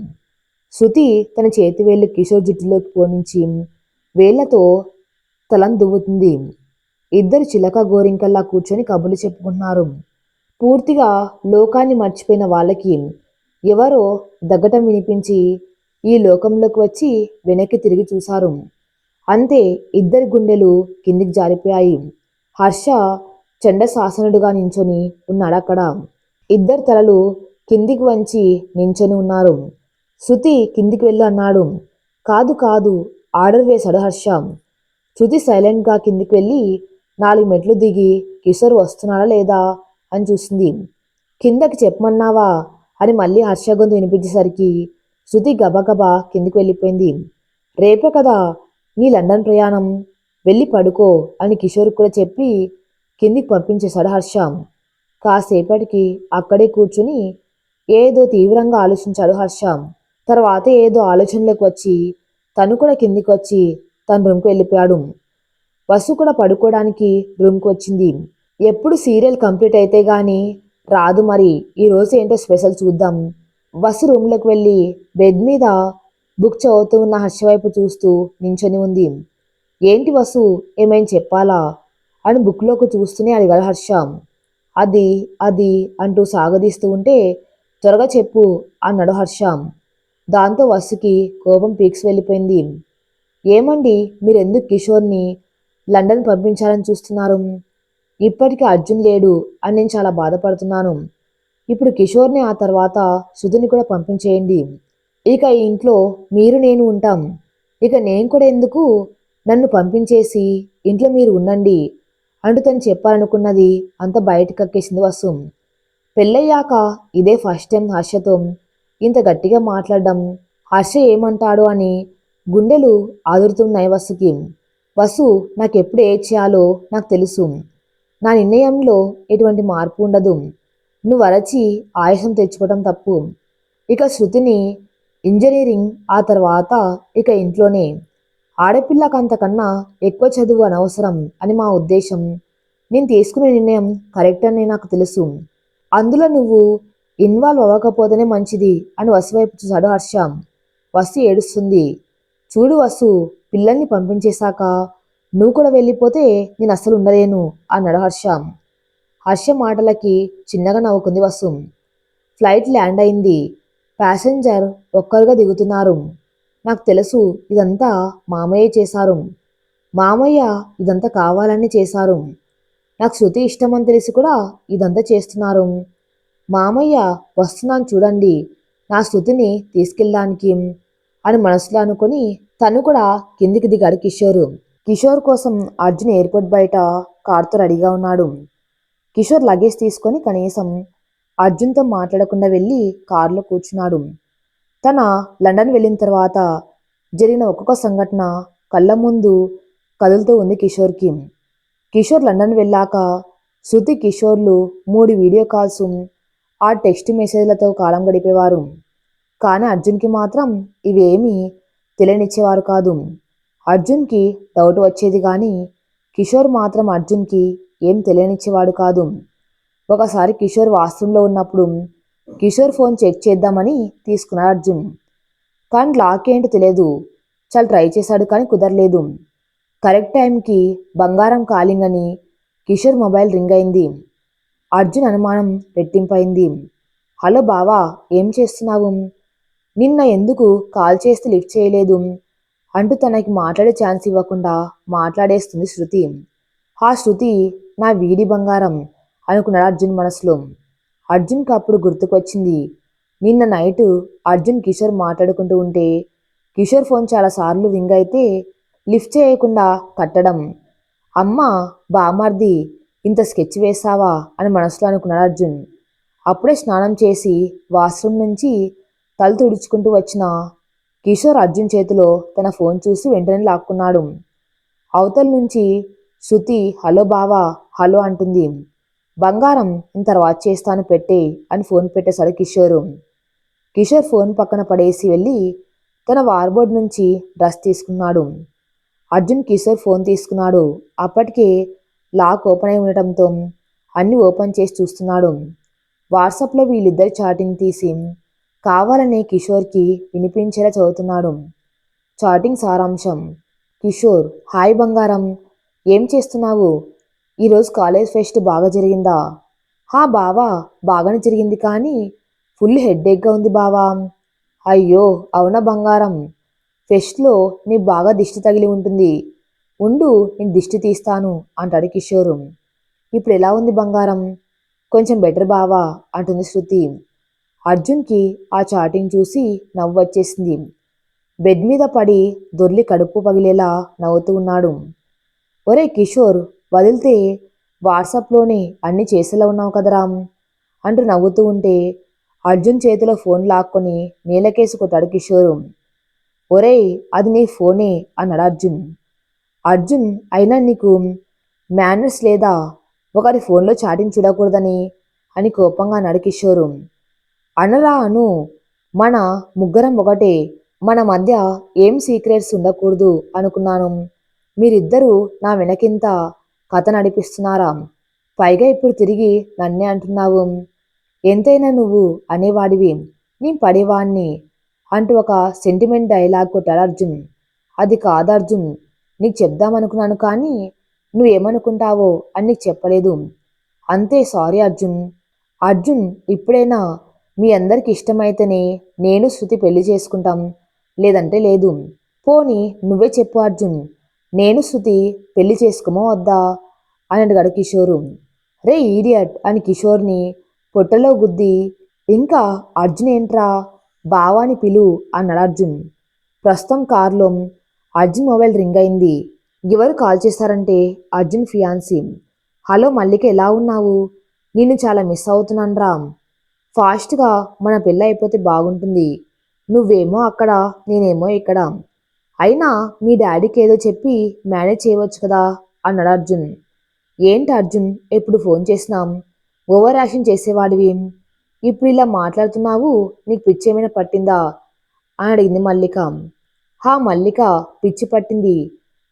[SPEAKER 1] శృతి తన చేతి వేళ్ళు కిషోర్ జుట్టులోకి పోనించి వేళ్లతో తలను దువ్వుతుంది. ఇద్దరు చిలక గోరింకల్లా కూర్చొని కబుర్లు చెప్పుకుంటున్నారు. పూర్తిగా లోకాన్ని మర్చిపోయిన వాళ్ళకి ఎవరో దగ్గటం వినిపించి ఈ లోకంలోకి వచ్చి వెనక్కి తిరిగి చూశారు. అంతే, ఇద్దరి గుండెలు కిందికి జారిపోయాయి. హర్ష చండశాసనుడిగా నించొని ఉన్నాడక్కడ. ఇద్దరు తలలు కిందికి వంచి నించొని ఉన్నారు. శృతి కిందికి వెళ్ళు అన్నాడు. కాదు కాదు ఆర్డర్ వేశాడు హర్ష. శృతి సైలెంట్గా కిందికి వెళ్ళి 4 మెట్లు దిగి కిషోర్ వస్తున్నాడా లేదా అని చూసింది. కిందకి చెప్పమన్నావా అని మళ్ళీ హర్ష గొంతు వినిపించేసరికి శృతి గబగబా కిందికి వెళ్ళిపోయింది. రేపే కదా నీ లండన్ ప్రయాణం, వెళ్ళి పడుకో అని కిషోర్ కూడా చెప్పి కిందికి పంపించేశాడు హర్ష. కాసేపటికి అక్కడే కూర్చుని ఏదో తీవ్రంగా ఆలోచించాడు హర్ష. తర్వాత ఏదో ఆలోచనలోకి వచ్చి తను కూడా కిందికి వచ్చి తన రూమ్కి వెళ్ళిపోయాడు. వసు కూడా పడుకోవడానికి రూమ్కి వచ్చింది. ఎప్పుడు సీరియల్ కంప్లీట్ అయితే గాని రాదు, మరి ఈరోజు ఏంటో స్పెషల్ చూద్దాం. వసు రూమ్లోకి వెళ్ళి బెడ్ మీద బుక్ చదువుతూ ఉన్న హర్ష వైపు చూస్తూ నించొని ఉంది. ఏంటి వసు, ఏమైనా చెప్పాలా అని బుక్లోకి చూస్తూనే అడిగాడు హర్ష. అది అది అంటూ సాగదీస్తూ ఉంటే త్వరగా చెప్పు అన్నాడు హర్ష. దాంతో వసుకి కోపం పీక్స్ వెళ్ళిపోయింది. ఏమండి, మీరెందుకు కిషోర్ని లండన్ పంపించాలని చూస్తున్నారు? ఇప్పటికీ అర్జున్ లేడు అని నేను చాలా బాధపడుతున్నాను. ఇప్పుడు కిషోర్ని ఆ తర్వాత శృతిని కూడా పంపించేయండి. ఇక ఈ ఇంట్లో మీరు నేను ఉంటాం. ఇక నేను కూడా ఎందుకు, నన్ను పంపించేసి ఇంట్లో మీరు ఉండండి అంటూ తను చెప్పాలనుకున్నది అంత బయట కక్కేసింది వసు. పెళ్ళయ్యాక ఇదే ఫస్ట్ టైం హర్షతో ఇంత గట్టిగా మాట్లాడడం. హర్ష ఏమంటాడో అని గుండెలు ఆదురుతున్నాయి వసుకి. వసు, నాకెప్పుడు ఏది చేయాలో నాకు తెలుసు. నా నిర్ణయంలో ఎటువంటి మార్పు ఉండదు. నువ్వు అరచి ఆయాసం తెచ్చుకోవడం తప్పు. ఇక శృతిని ఇంజనీరింగ్, ఆ తర్వాత ఇక ఇంట్లోనే. ఆడపిల్లకి అంతకన్నా ఎక్కువ చదువు అనవసరం అని మా ఉద్దేశం. నేను తీసుకునే నిర్ణయం కరెక్ట్ అని నాకు తెలుసు. అందులో నువ్వు ఇన్వాల్వ్ అవ్వకపోతేనే మంచిది అని వసు వైపు చూశాడు హర్ష. వసు ఏడుస్తుంది. చూడు వసు, పిల్లల్ని పంపించేశాక నువ్వు కూడా వెళ్ళిపోతే నేను అస్సలు ఉండలేను అన్నాడు హర్ష. హర్ష మాటలకి చిన్నగా నవ్వుకుంది వసు. ఫ్లైట్ ల్యాండ్ అయింది. ప్యాసింజర్ ఒక్కరుగా దిగుతున్నారు. నాకు తెలుసు ఇదంతా మామయ్య చేశారు. మామయ్య ఇదంతా కావాలని చేశారు. నాకు శృతి ఇష్టమని తెలిసి కూడా ఇదంతా చేస్తున్నారు. మామయ్య వస్తున్నాను చూడండి నా శృతిని తీసుకెళ్ళడానికి అని మనసులో అనుకుని తను కూడా కిందికి దిగాడు కిషోర్. కిషోర్ కోసం అర్జున్ ఎయిర్పోర్ట్ బయట కార్తో రెడీగా ఉన్నాడు. కిషోర్ లగేజ్ తీసుకొని కనీసం అర్జున్తో మాట్లాడకుండా వెళ్ళి కారులో కూర్చున్నాడు. తన లండన్ వెళ్ళిన తర్వాత జరిగిన ఒక్కొక్క సంఘటన కళ్ళ ముందు కదులుతూ ఉంది కిషోర్కి. కిషోర్ లండన్ వెళ్ళాక శృతి కిషోర్లు 3 వీడియో కాల్స్, ఆ టెక్స్ట్ మెసేజ్లతో కాలం గడిపేవారు. కానీ అర్జున్కి మాత్రం ఇవేమీ తెలియనిచ్చేవారు కాదు. అర్జున్కి డౌట్ వచ్చేది కానీ కిషోర్ మాత్రం అర్జున్కి ఏం తెలియనిచ్చేవాడు కాదు. ఒకసారి కిషోర్ వాష్రూమ్లో ఉన్నప్పుడు కిషోర్ ఫోన్ చెక్ చేద్దామని తీసుకున్నాడు అర్జున్. కానీ లాక్ ఏంటో తెలియదు. చాలా ట్రై చేశాడు కానీ కుదరలేదు. కరెక్ట్ టైంకి బంగారం కాలింగ్ అని కిషోర్ మొబైల్ రింగ్ అయింది. అర్జున్ అనుమానం రెట్టింపైంది. హలో బావా, ఏం చేస్తున్నావు? నిన్న ఎందుకు కాల్ చేస్తే లిఫ్ట్ చేయలేదు అంటూ తనకి మాట్లాడే ఛాన్స్ ఇవ్వకుండా మాట్లాడేస్తుంది శృతి. ఆ శృతి నా వీడి బంగారం అనుకున్నాడు అర్జున్ మనసులో. అర్జున్కి అప్పుడు గుర్తుకొచ్చింది. నిన్న నైటు అర్జున్ కిషోర్ మాట్లాడుకుంటూ ఉంటే కిషోర్ ఫోన్ చాలాసార్లు రింగ్ అయితే లిఫ్ట్ చేయకుండా కట్టడం. అమ్మ, బామర్ది, ఇంత స్కెచ్ వేసావా అని మనసులో అనుకున్నాడు అర్జున్. అప్పుడే స్నానం చేసి వాష్రూమ్ నుంచి తల తుడుచుకుంటూ వచ్చిన కిషోర్ అర్జున్ చేతిలో తన ఫోన్ చూసి వెంటనే లాక్కున్నాడు. అవతల నుంచి శృతి హలో బావా హలో అంటుంది. బంగారం ఇంత తర్వాత చేస్తాను పెట్టే అని ఫోన్ పెట్టేశాడు కిషోర్. కిషోర్ ఫోన్ పక్కన పడేసి వెళ్ళి తన వార్బోర్డ్ నుంచి డ్రెస్ తీసుకున్నాడు. అర్జున్ కిషోర్ ఫోన్ తీసుకున్నాడు. అప్పటికే లాక్ ఓపెన్ అయి ఉండటంతో అన్ని ఓపెన్ చేసి చూస్తున్నాడు. వాట్సాప్లో వీళ్ళిద్దరి చాటింగ్ తీసి కావాలనే కిషోర్కి వినిపించేలా చదువుతున్నాడు. చాటింగ్ సారాంశం. కిషోర్, హాయ్ బంగారం, ఏం చేస్తున్నావు? ఈరోజు కాలేజ్ ఫెస్ట్ బాగా జరిగిందా? హా బావా, బాగానే జరిగింది కానీ ఫుల్ హెడ్ఏక్గా ఉంది బావా. అయ్యో అవునా బంగారం, ఫెస్ట్లో నీ బాగా దిష్టి తగిలి ఉంటుంది. ఉండు, నేను దిష్టి తీస్తాను అంటాడు కిషోరు. ఇప్పుడు ఎలా ఉంది బంగారం? కొంచెం బెటర్ బావా అంటుంది శృతి. అర్జున్కి ఆ చాటింగ్ చూసి నవ్వొచ్చేసింది. బెడ్ మీద పడి దొర్లి కడుపు పగిలేలా నవ్వుతూ ఉన్నాడు. ఒరే కిషోర్, వదిలితే వాట్సాప్లోనే అన్ని చేసేలా ఉన్నావు కదరా అంటూ నవ్వుతూ ఉంటే అర్జున్ చేతిలో ఫోన్ లాక్కొని నేలకేసి కొట్టాడు కిషోరు. ఒరేయ్, అది నీ ఫోనే అన్నాడు అర్జున్. అర్జున్, అయినా నీకు మేనర్స్ లేదా? ఒకరి ఫోన్లో చాటింగ్ చూడకూడదని అని కోపంగా అన్నాడు కిషోరు. అనరా అను, మన ముగ్గురం ఒకటే, మన మధ్య ఏం సీక్రెట్స్ ఉండకూడదు అనుకున్నాను. మీరిద్దరూ నా వెనకింత కథ నడిపిస్తున్నారా? పైగా ఇప్పుడు తిరిగి నన్నే అంటున్నావు. ఎంతైనా నువ్వు అనేవాడివి, నీ పడేవాణ్ణి అంటూ ఒక సెంటిమెంట్ డైలాగ్ కొట్టాడు అర్జున్. అది కాదు అర్జున్, నీకు చెప్దామనుకున్నాను కానీ నువ్వేమనుకుంటావో అని నీకు చెప్పలేదు. అంతే, సారీ అర్జున్. అర్జున్, ఇప్పుడైనా మీ అందరికి ఇష్టమైతేనే నేను శృతి పెళ్లి చేసుకుంటాం, లేదంటే లేదు. పోనీ నువ్వే చెప్పు అర్జున్, నేను శృతి పెళ్లి చేసుకోమో వద్దా అని అడిగాడు కిషోరు. రే ఈడియట్ అని కిషోర్ని పొట్టలో గుద్ది, ఇంకా అర్జున్ ఏంట్రా, బావాని పిలు అన్నాడు అర్జున్. ప్రస్తుతం కారులో అర్జున్ మొబైల్ రింగ్ అయింది. ఎవరు కాల్ చేశారంటే అర్జున్ ఫియాన్సీ. హలో మల్లిక, ఎలా ఉన్నావు? నిన్ను చాలా మిస్ అవుతున్నాను రా. ఫాస్ట్గా మన పెళ్ళి అయిపోతే బాగుంటుంది. నువ్వేమో అక్కడ, నేనేమో ఇక్కడ. అయినా మీ డాడీకి ఏదో చెప్పి మేనేజ్ చేయవచ్చు కదా అన్నాడు అర్జున్. ఏంటి అర్జున్, ఎప్పుడు ఫోన్ చేసినాం ఓవర్ యాక్షన్ చేసేవాడివి, ఇప్పుడు ఇలా మాట్లాడుతున్నావు, నీకు పిచ్చేమైనా పట్టిందా అని అడిగింది మల్లిక. హా మల్లిక, పిచ్చి పట్టింది.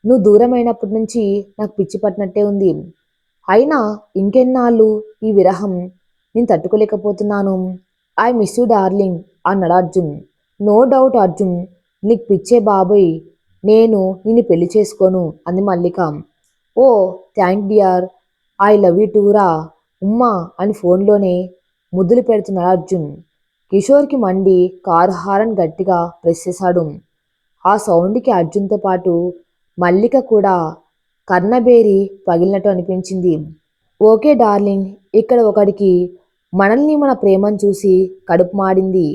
[SPEAKER 1] నువ్వు దూరమైనప్పటి నుంచి నాకు పిచ్చి పట్టినట్టే ఉంది. అయినా ఇంకెన్నాళ్ళు ఈ విరహం, నేను తట్టుకోలేకపోతున్నాను. ఐ మిస్ యూ డార్లింగ్ అన్నాడు అర్జున్. నో డౌట్ అర్జున్, నీకు పిచ్చే బాబోయ్, నేను నిన్ను పెళ్లి చేసుకోను అంది మల్లిక. ఓ thank dear, I love you టూరా ఉమ్మా అని ఫోన్లోనే ముద్దులు పెడుతున్నాడు అర్జున్. కిషోర్కి మండి కారు హారన్ గట్టిగా ప్రెస్ చేశాడు. ఆ సౌండ్కి అర్జున్తో పాటు మల్లిక కూడా కర్ణబేరి పగిలినట్టు అనిపించింది. ఓకే డార్లింగ్, ఇక్కడ ఒకడికి మనల్ని మన ప్రేమను చూసి కడుపు మాడింది.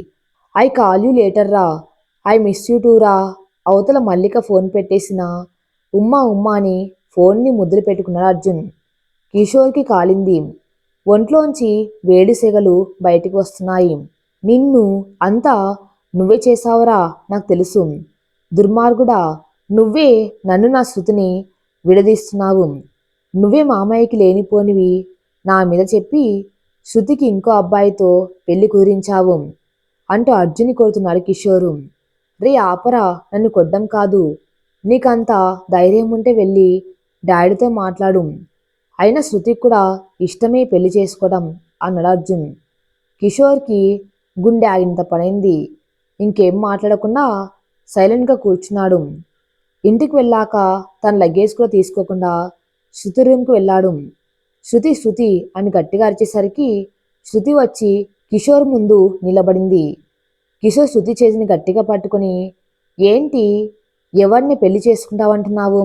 [SPEAKER 1] ఐ కాల్ యూ లేటర్ రా, ఐ మిస్ యూ టూ రా. అవతల మల్లిక ఫోన్ పెట్టేసిన ఉమ్మా ఉమ్మా అని ఫోన్ని ముద్దులు పెట్టుకున్నాడు అర్జున్. కిషోర్కి కాలింది. ఒంట్లోంచి వేడి సెగలు బయటికి వస్తున్నాయి. నిన్ను అంతా నువ్వే చేసావురా, నాకు తెలుసు. దుర్మార్గుడా, నువ్వే నన్ను నా శృతిని విడదీస్తున్నావు. నువ్వే మామయ్యకి లేనిపోనివి నా మీద చెప్పి శృతికి ఇంకో అబ్బాయితో పెళ్లి కుదిరించావు అంటూ అర్జున్ని కొడుతున్నాడు కిషోరు. రే ఆపరా, నన్ను కొడ్డం కాదు. నీకంత ధైర్యం ఉంటే వెళ్ళి డాడీతో మాట్లాడు. అయినా శృతికి కూడా ఇష్టమే పెళ్లి చేసుకోవడం అన్నాడు అర్జున్. కిషోర్కి గుండె ఆగినంత పడైంది. ఇంకేం మాట్లాడకుండా సైలెంట్గా కూర్చున్నాడు. ఇంటికి వెళ్ళాక తన లగేజ్ కూడా తీసుకోకుండా శృతి రూమ్కి వెళ్ళాడు. శృతి శృతి అని గట్టిగా అరిచేసరికి శృతి వచ్చి కిషోర్ ముందు నిలబడింది. కిషోర్ శృతి చేతిని గట్టిగా పట్టుకొని, ఏంటి, ఎవరిని పెళ్లి చేసుకుంటావంటున్నావు?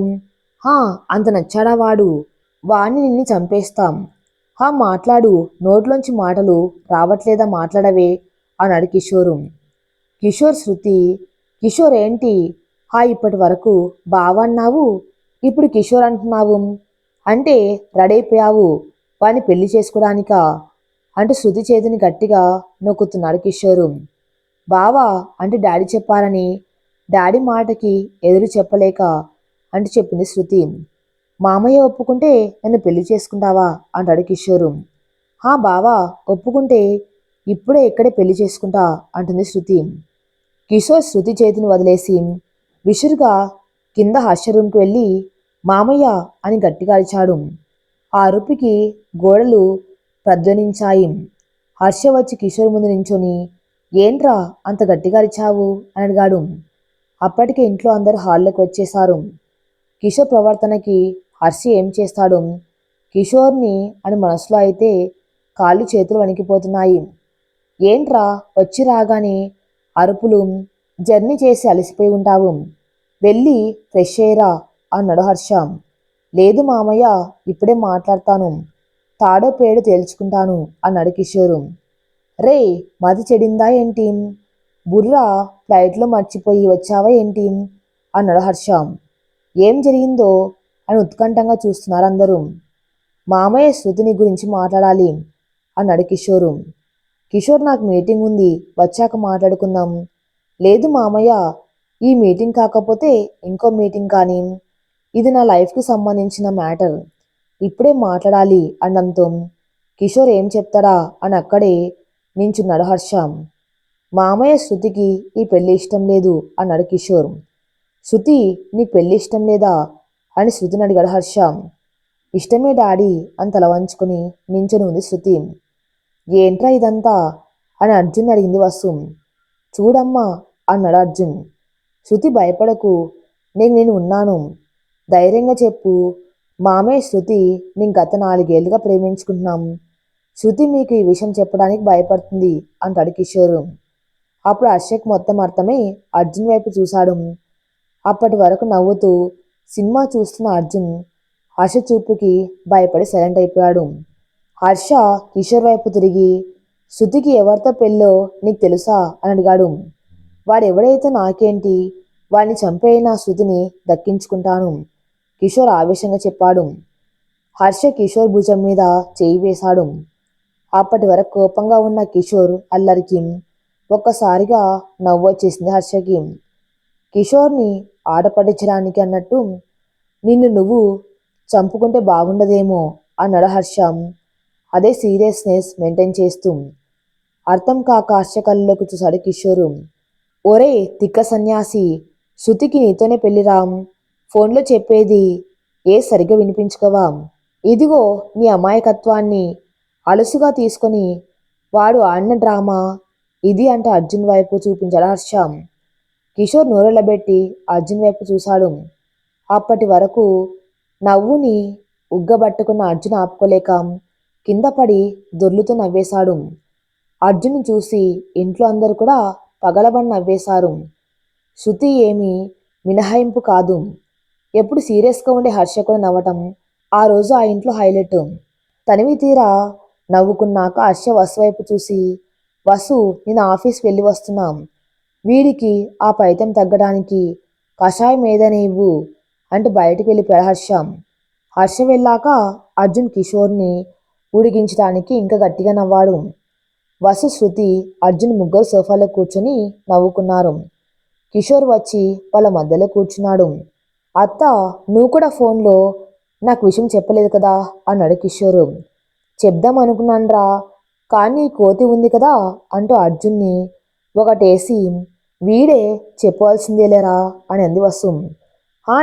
[SPEAKER 1] హా, అంత నచ్చాడా వాడు? వాణ్ణి నిన్ను చంపేస్తాం. హా మాట్లాడు, నోట్లోంచి మాటలు రావట్లేదా, మాట్లాడవే అన్నాడు కిషోరు. కిషోర్ శృతి, కిషోర్ ఏంటి, హా ఇప్పటి వరకు బావన్నావు, ఇప్పుడు కిషోర్ అంటున్నావు, అంటే రెడీ అయిపోయావు వాడిని పెళ్లి చేసుకోవడానికా అంటూ శృతి చేతిని గట్టిగా నొక్కుతున్నాడు కిషోరు. బావా అంటే డాడీ చెప్పారని, డాడీ మాటకి ఎదురు చెప్పలేక అంటూ చెప్పింది శృతి. మామయ్య ఒప్పుకుంటే నన్ను పెళ్లి చేసుకుంటావా అంటాడు కిషోరు. హా బావా ఒప్పుకుంటే ఇప్పుడే ఇక్కడే పెళ్లి చేసుకుంటా అంటుంది శృతి. కిషోర్ శృతి చేతిని వదిలేసి విసురుగా కింద హర్ష రూమ్కి వెళ్ళి మామయ్య అని గట్టిగా అరిచాడు. ఆ అరుపుకి గోడలు ప్రధ్వనించాయి. హర్ష వచ్చి కిషోర్ ముందు నించొని, ఏంట్రా అంత గట్టిగా అరిచావు అని అడిగాడు. అప్పటికే ఇంట్లో అందరూ హాల్లోకి వచ్చేశారు. కిషోర్ ప్రవర్తనకి హర్ష ఏం చేస్తాడు? కిషోర్ని అని మనసులో అయితే కాళ్ళు చేతులు వణికిపోతున్నాయి. ఏంట్రా వచ్చి రాగానే అరుపులు, జర్నీ చేసి అలసిపోయి ఉంటావు. వెళ్ళి ఫ్రెష్ అయ్యరా అన్నాడు హర్ష. లేదు మామయ్య, ఇప్పుడే మాట్లాడతాను. తాడో పేడు తేల్చుకుంటాను అన్నాడు కిషోరు. రే, మతి చెడిందా ఏంటి? బుర్ర ఫ్లైట్లో మర్చిపోయి వచ్చావా ఏంటి అన్నాడు హర్ష. ఏం జరిగిందో అని ఉత్కంఠంగా చూస్తున్నారు అందరూ. మామయ్య శృతిని గురించి మాట్లాడాలి అన్నాడు కిషోరు. కిషోర్, నాకు మీటింగ్ ఉంది, వచ్చాక మాట్లాడుకుందాం. లేదు మామయ్య, ఈ మీటింగ్ కాకపోతే ఇంకో మీటింగ్ కానీ, ఇది నా లైఫ్కి సంబంధించిన మ్యాటర్, ఇప్పుడే మాట్లాడాలి అనడంతో కిషోర్ ఏం చెప్తాడా అని అక్కడే నించున్నాడు హర్ష. మామయ్య, శృతికి ఈ పెళ్లి ఇష్టం లేదు అన్నాడు కిషోర్. శృతి, నీకు పెళ్లి ఇష్టం లేదా అని శృతిని అడిగాడు హర్ష. ఇష్టమే డాడీ అని తల వంచుకొని నించుని ఉంది శృతి. ఏంట్రా ఇదంతా అని అర్జున్ అడిగింది వసు. చూడమ్మా అన్నాడు అర్జున్. శృతి, భయపడకు, నేను ఉన్నాను, ధైర్యంగా చెప్పు. మామయ్య, శృతి నేను గత 4 ఏళ్లుగా ప్రేమించుకుంటున్నాం. శృతి మీకు ఈ విషయం చెప్పడానికి భయపడుతుంది అంటాడు కిషోర్. అప్పుడు హర్షకు మొత్తం అర్థమై అర్జున్ వైపు చూశాడు. అప్పటి వరకు నవ్వుతూ సినిమా చూస్తున్న అర్జున్ హర్ష చూపుకి భయపడి సైలెంట్ అయిపోయాడు. హర్ష కిషోర్ వైపు తిరిగి, శృతికి ఎవరితో పెళ్ళో నీకు తెలుసా అని అడిగాడు. వాడెవడైతే నాకేంటి, వాడిని చంపేయినా శృతిని దక్కించుకుంటాను కిషోర్ ఆవేశంగా చెప్పాడు. హర్ష కిషోర్ భుజం మీద చేయి వేశాడు. అప్పటి వరకు కోపంగా ఉన్న కిషోర్ అల్లరికి ఒక్కసారిగా నవ్వొచ్చేసింది హర్షకి. కిషోర్ని ఆటపట్టించడానికి అన్నట్టు, నిన్ను నువ్వు చంపుకుంటే బాగుండదేమో అన్నాడు హర్ష అదే సీరియస్నెస్ మెయింటైన్ చేస్తూ. అర్థం కాక హర్ష కళ్ళలోకి చూశాడు కిషోరు. ఒరే తిక్క సన్యాసి, శృతికి నీతోనే పెళ్లిరా, ఫోన్లో చెప్పేది సరిగ్గా వినిపించుకోవా? ఇదిగో నీ అమాయకత్వాన్ని అలుసుగా తీసుకొని వాడు ఆడిన డ్రామా ఇది అంటే అర్జున్ వైపు చూపించాడు హర్ష. కిషోర్ నోరెళ్ళబెట్టి అర్జున్ వైపు చూశాడు. అప్పటి వరకు నవ్వుని ఉగ్గబట్టుకున్న అర్జున్ ఆపుకోలేక కింద పడి దొర్లుతూ నవ్వేశాడు. అర్జున్ చూసి ఇంట్లో అందరూ కూడా పగలబడి నవ్వేశారు. శృతి ఏమీ మినహాయింపు కాదు. ఎప్పుడు సీరియస్గా ఉండే హర్ష కూడా నవ్వటం ఆ రోజు ఆ ఇంట్లో హైలైట్. తనివి తీరా నవ్వుకున్నాక హర్ష వసు వైపు చూసి, వసు, నేను ఆఫీస్కి వెళ్ళి వస్తున్నాం, వీడికి ఆ పైతం తగ్గడానికి కషాయం ఏదైనా ఇవ్వు అంటూ బయటికి వెళ్ళిపోయాడు హర్ష. హర్ష వెళ్ళాక అర్జున్ కిషోర్ని ఉడిగించడానికి ఇంకా గట్టిగా నవ్వాడు. వసు, శృతి, అర్జున్ ముగ్గురు సోఫాలో కూర్చొని నవ్వుకున్నారు. కిషోర్ వచ్చి వాళ్ళ మధ్యలో కూర్చున్నాడు. అత్త, నువ్వు కూడా ఫోన్లో నాకు విషయం చెప్పలేదు కదా అన్నాడు కిషోర్. చెప్దాం అనుకున్నాన్రా, కానీ కోతి ఉంది కదా అంటూ అర్జున్ని ఒకటేసి, వీడే చెప్పవలసిందేలేరా అని అంది వసు.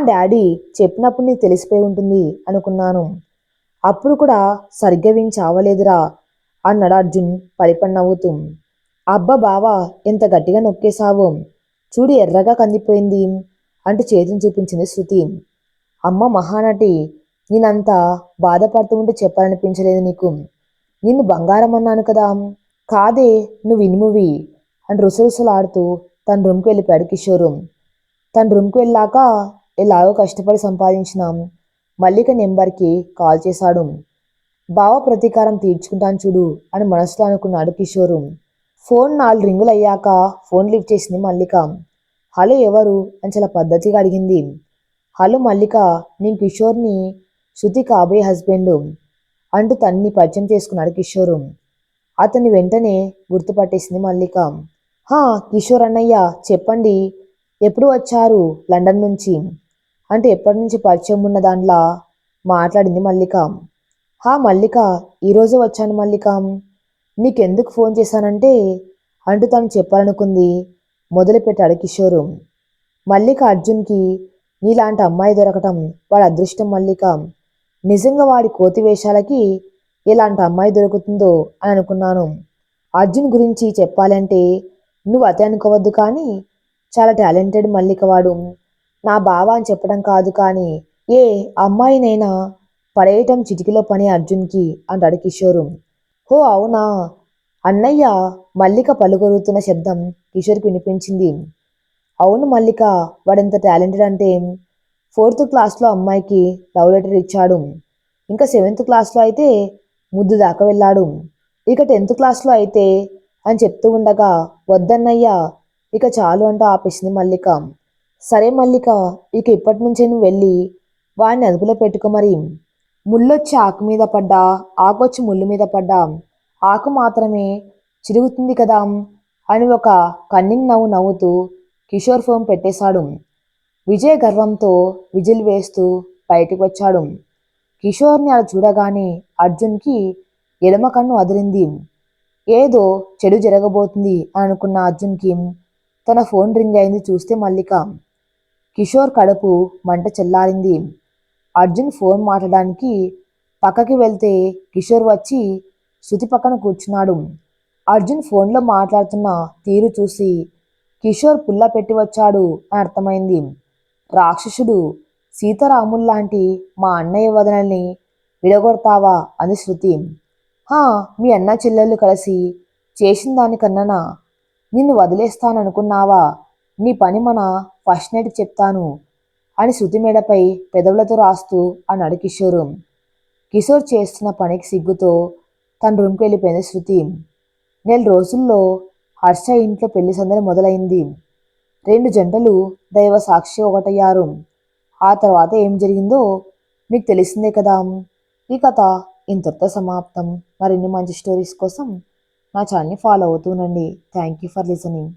[SPEAKER 1] డాడీ చెప్పినప్పుడు నీకు తెలిసిపోయి ఉంటుంది అనుకున్నాను, అప్పుడు కూడా సరిగ్గా విని చావలేదురా అన్నాడు అర్జున్ పరిపడి నవ్వుతూ. అబ్బా బావా, ఎంత గట్టిగా నొక్కేశావు, చూడు ఎర్రగా కందిపోయింది అంటూ చేతిని చూపించింది శృతి. అమ్మ మహానటి, నేనంత బాధపడుతూ ఉంటే చెప్పాలనిపించలేదు నీకు, నిన్ను బంగారం అన్నాను కదా. కాదే, నువ్వు ఇనుమువి అని రుసరుసలాడుతూ తన రూమ్కి వెళ్ళిపోయాడు కిషోరు. తన రూమ్కి వెళ్ళాక ఎలాగో కష్టపడి సంపాదించినాం మల్లిక నెంబర్కి కాల్ చేశాడు. బావ ప్రతీకారం తీర్చుకుంటాను చూడు అని మనసులో అనుకున్నాడు కిషోరు. ఫోన్ 4 రింగులు అయ్యాక ఫోన్ లిఫ్ట్ చేసింది మల్లిక. హలో, ఎవరు అని చాలా పద్ధతిగా అడిగింది. హలో మల్లిక, నేను కిషోర్ని, శృతి కాబోయే హస్బెండ్ అంటూ తన్ని పరిచయం చేసుకున్నాడు కిషోరు. అతన్ని వెంటనే గుర్తుపట్టేసింది మల్లిక. కిషోర్ అన్నయ్య, చెప్పండి, ఎప్పుడు వచ్చారు లండన్ నుంచి అంటే ఎప్పటి నుంచి పరిచయం ఉన్న దాంట్లో మాట్లాడింది మల్లిక. మల్లిక, ఈరోజు వచ్చాను మల్లిక, నీకెందుకు ఫోన్ చేశానంటే అంటూ తను చెప్పాలనుకుంది మొదలుపెట్టాడు కిషోరు. మల్లిక, అర్జున్కి నీలాంటి అమ్మాయి దొరకటం వాడి అదృష్టం మల్లిక, నిజంగా వాడి కోతి వేషాలకి ఎలాంటి అమ్మాయి దొరుకుతుందో అని అనుకున్నాను. అర్జున్ గురించి చెప్పాలంటే నువ్వు అతే అనుకోవద్దు, కానీ చాలా టాలెంటెడ్ మల్లిక వాడు. నా బావ అని చెప్పడం కాదు, కానీ ఏ అమ్మాయినైనా పడేయటం చిటికలో పని అర్జున్కి అంటాడు కిషోరు. అవునా అన్నయ్య, మల్లిక పలుకొరుతున్న శబ్దం కిషోర్కి వినిపించింది. అవును మల్లిక, వాడెంత టాలెంటెడ్ అంటే ఫోర్త్ క్లాస్లో అమ్మాయికి లవ్ లెటర్ ఇచ్చాడు. ఇంకా సెవెంత్ క్లాస్లో అయితే ముద్దు దాకా వెళ్ళాడు. ఇక 10th క్లాస్లో అయితే అని చెప్తూ ఉండగా వద్దన్నయ్యా ఇక చాలు అంటూ ఆపేసింది మల్లిక. సరే మల్లిక, ఇక ఇప్పటి నుంచే నువ్వు వెళ్ళి వాడిని అదుపులో పెట్టుకో మరి. ముళ్ళొచ్చి ఆకు మీద పడ్డా, ఆకొచ్చి ముళ్ళు మీద పడ్డా ఆకు మాత్రమే చిరుగుతుంది కదా అని ఒక కన్నింగ్ నవ్వు నవ్వుతూ కిషోర్ ఫోన్ పెట్టేశాడు. విజయ్ గర్వంతో విజిల్ వేస్తూ బయటికి వచ్చాడు. కిషోర్ని అలా చూడగానే అర్జున్కి ఎడమ కన్ను అదిరింది. ఏదో చెడు జరగబోతుంది అని అనుకున్న అర్జున్కి తన ఫోన్ రింగ్ అయింది. చూస్తే మల్లిక. కిషోర్ కడుపు మంట చల్లారింది. అర్జున్ ఫోన్ మాట్లాడడానికి పక్కకి వెళ్తే కిషోర్ వచ్చి శృతి పక్కన కూర్చున్నాడు. అర్జున్ ఫోన్లో మాట్లాడుతున్న తీరు చూసి కిషోర్ పుల్ల పెట్టి వచ్చాడు అని అర్థమైంది. రాక్షసుడు, సీతారాముల్లాంటి మా అన్నయ్య వదనల్ని విడగొడతావా అని శృతి. హా, మీ అన్న చెల్లెళ్ళు కలిసి చేసిన దానికన్నానా నిన్ను వదిలేస్తాననుకున్నావా? నీ పని మన ఫస్ట్ నైట్ చెప్తాను అని శృతి మెడపై పెదవులతో రాస్తూ అన్నాడు కిషోర్. కిషోర్ చేస్తున్న పనికి సిగ్గుతో తన రూమ్కి వెళ్ళిపోయింది శృతి. 4 రోజుల్లో హర్ష ఇంట్లో పెళ్లి సందడి మొదలైంది. 2 జంటలు దైవ సాక్షి ఒకటయ్యారు. ఆ తర్వాత ఏం జరిగిందో మీకు తెలిసిందే కదా. ఈ కథ ఇంతటితో సమాప్తం. మరిన్ని మంచి స్టోరీస్ కోసం నా ఛానల్ని ఫాలో అవుతూ ఉండండి. Thank you for listening.